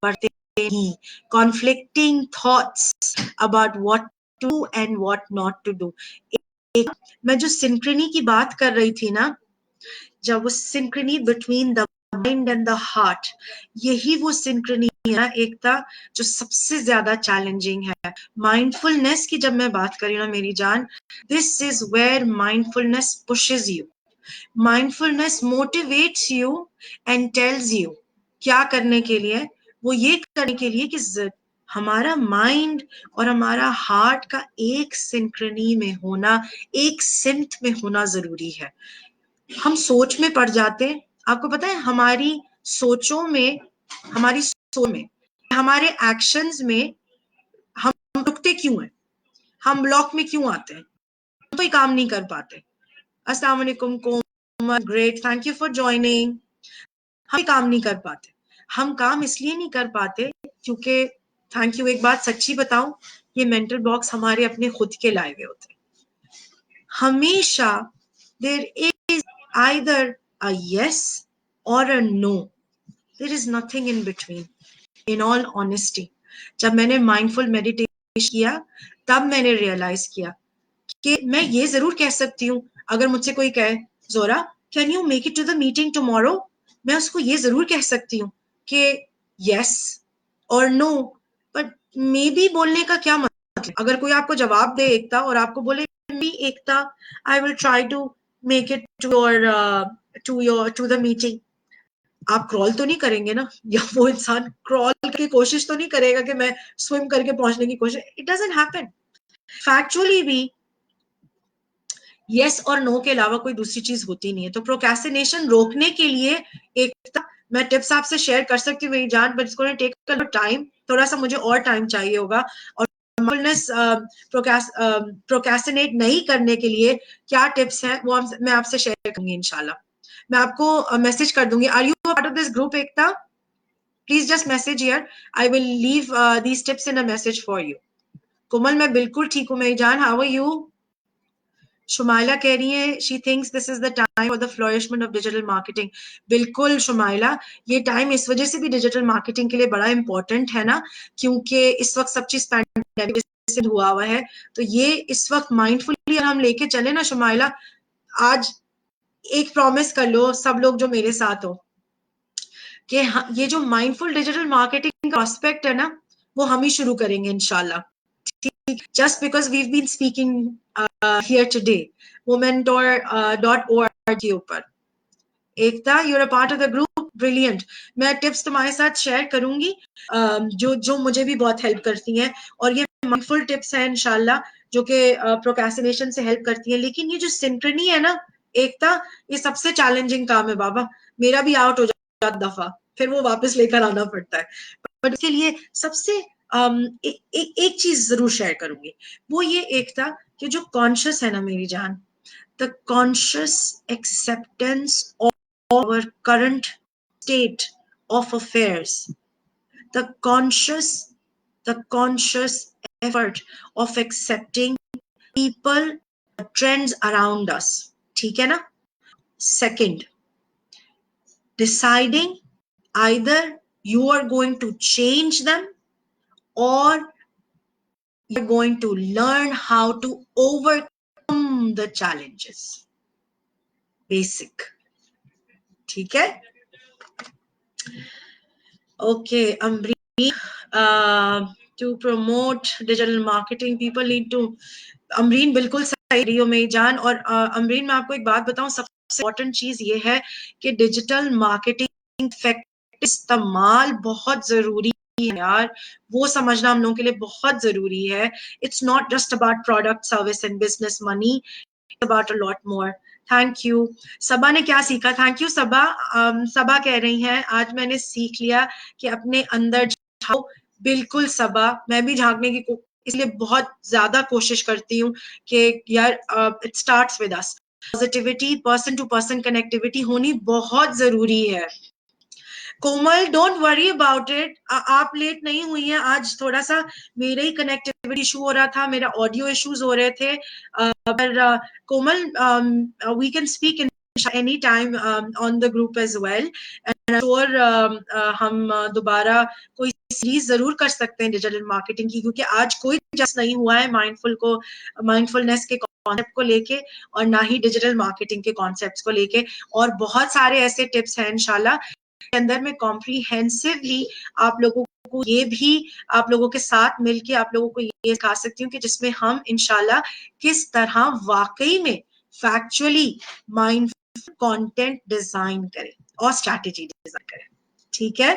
बढ़ते ही, conflicting thoughts about what to do and what not to do. मैं जो synchrony की बात कर रही थी ना, जब वो synchrony between the mind and the heart, यही वो synchrony है ना एकता, जो सबसे ज्यादा चैलेंजिंग है. माइंडफुलनेस की जब मैं बात करी ना मेरी जान, this is where mindfulness pushes you. Mindfulness motivates you and tells you क्या करने के लिए. वो ये करने के लिए कि हमारा माइंड और हमारा हार्ट का एक सिंक्रोनी में होना, एक सिंथ में होना जरूरी है. हम सोच में पड़ जाते, आपको पता है हमारी सोचों में, हमारी सोच में, हमारे एक्शंस में हम रुकते क्यों हैं, हम ब्लॉक में क्यों आते हैं, कोई काम नहीं कर पाते. अस्सलाम वालेकुम Komal, great, thank you for joining. हम काम नहीं कर पाते. हम काम इसलिए नहीं कर पाते क्योंकि, थैंक यू, एक बात सच्ची बताऊं, ये मेंटल ब्लॉक्स हमारे अपने खुद के लाए हुए होते हैं. हमेशा there is either a yes or a no, there is nothing in between. In all honesty, जब मैंने माइंडफुल मेडिटेशन किया तब मैंने रियलाइज किया कि मैं ये जरूर कह सकती हूँ, अगर मुझसे कोई कहे Zora can you make it to the meeting tomorrow, मैं उसको ये जरूर कह सकती हूँ कि यस और नो. बट मे बी बोलने का क्या मतलब, अगर कोई आपको जवाब दे एकता और आपको बोले Ekta I will try to make it to the meeting, आप क्रॉल तो नहीं करेंगे ना, या वो इंसान क्रॉल की कोशिश तो नहीं करेगा कि मैं स्विम करके पहुंचने की कोशिश. It doesn't happen. फैक्चुअली भी यस और नो के अलावा कोई दूसरी चीज होती नहीं है. तो प्रोक्रेस्टिनेशन रोकने के लिए एक मैं टिप्स आपसे शेयर कर सकती हूँ मेरी जान, बट इसको टेक टाइम, थोड़ा सा मुझे और टाइम चाहिए होगा. और माइंडफुलनेस प्रोक्रेस्टिनेट नहीं करने के लिए क्या टिप्स हैं वो मैं आपसे शेयर करूंगी इंशाल्लाह. मैं आपको मैसेज कर दूंगी. Are you part of this group Ekta? Please just message here, I will leave these tips in a message for you. Komal मैं बिल्कुल ठीक हूँ मेरी जान, हाउ आर यू? शुमाइला कह रही है she thinks this is the time for the flourishment of digital marketing. बिल्कुल शुमाइला, ये टाइम इस वजह से भी डिजिटल मार्केटिंग के लिए बड़ा इंपॉर्टेंट है ना, क्योंकि इस वक्त सब चीज पैंडेमिक से हुआ है. तो ये इस वक्त माइंडफुली हम लेके चले ना शुमाइला, आज एक प्रॉमिस कर लो सब लोग जो मेरे साथ हो कि ये जो माइंडफुल डिजिटल मार्केटिंग का एस्पेक्ट है ना, वो हम ही शुरू करेंगे इंशाल्लाह. Just because we've been speaking here today, momentor.org के ऊपर. एकता, you're a part of the group, brilliant. मैं टिप्स तुम्हारे साथ शेयर करूंगी जो मुझे भी बहुत हेल्प करती हैं, और ये माइंडफुल टिप्स हैं इंशाल्लाह जो कि प्रोक्रेस्टिनेशन से हेल्प करती हैं. लेकिन ये जो सिंक्रोनी है ना एकता, ये सबसे चैलेंजिंग काम है बाबा. मेरा भी आउट हो जाता दफा, फिर वो वापस लेकर आना पड़ता है. बट इसके लिए सबसे एक चीज जरूर शेयर करूंगी, वो ये एकता कि जो कॉन्शियस है ना मेरी जान, the conscious acceptance of our current state of affairs, the conscious effort of accepting people, trends around us. ठीक है ना? Second, deciding either you are going to change them or you're going to learn how to overcome the challenges. Basic. ठीक है? Okay, to promote digital marketing, people need to. Amreen बिल्कुल सही रही हो मेरी जान. और अमरीन मैं आपको एक बात बताऊं, सबसे इम्पोर्टेंट चीज ये है कि डिजिटल मार्केटिंग इस्तेमाल बहुत जरूरी है यार, वो समझना हम लोगों के लिए बहुत जरूरी है. It's not just about product, service and business money, it's about a lot more. Thank you. Saba ने क्या सीखा? थैंक यू सबा. सबा कह रही हैं आज मैंने सीख लिया कि अपने अंदर झांको. बिल्कुल सबा, मैं भी झांकने की इसलिए बहुत ज्यादा कोशिश करती हूँ कि यार it starts with us. Positivity, person to person connectivity होनी बहुत जरूरी है. Komal don't worry about it, आप लेट नहीं हुई हैं. आज थोड़ा सा मेरे ही कनेक्टिविटी इशू हो रहा था, मेरा ऑडियो इश्यूज हो रहे थे. पर Komal, we can speak in any time on the group as well. And sure हम दोबारा कोई सीरीज जरूर कर सकते हैं डिजिटल मार्केटिंग की, क्योंकि आज कोई जस्ट नहीं हुआ है माइंडफुलनेस के कॉन्सेप्ट को लेके और ना ही डिजिटल मार्केटिंग के कॉन्सेप्ट्स को लेके। और बहुत सारे ऐसे टिप्स हैं इंशाल्लाह के अंदर मैं कॉम्प्रीहेंसिवली आप लोगों को ये भी आप लोगों के साथ मिलके आप लोगों को ये सिखा सकती हूँ कि जिसमें हम इंशाल्लाह किस तरह वाकई में फैक्चुअली माइंडफुल कंटेंट डिजाइन करें और स्ट्रैटेजी डिजाइन करें। ठीक है?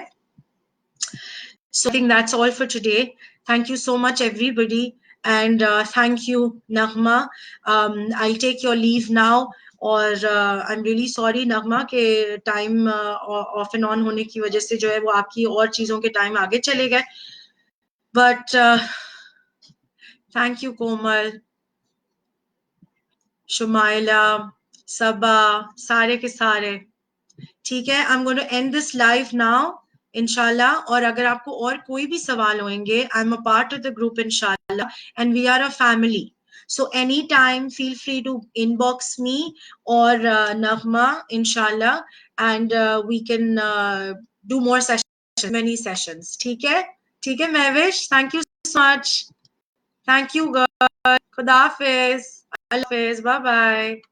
So I think that's all for today. Thank you so much, everybody. And thank you, Naghma. I'll take your leave now. और I'm really sorry, Naghma, के time of and on होने की वजह से जो है वो आपकी और चीजों के टाइम आगे चले गए। But thank you Komal, Shumaila, Saba, सारे के सारे। ठीक है, I am going to end this live now इंशाल्लाह। और अगर आपको और कोई भी सवाल होंगे, I am a part of the group इंशाल्लाह and we are a family, so anytime feel free to inbox me or Naghma inshallah, and we can do more sessions, many sessions. ठीक है Mahwish, thank you so much, thank you girl, खुदा हाफिज, अल्लाह हाफिज, bye bye.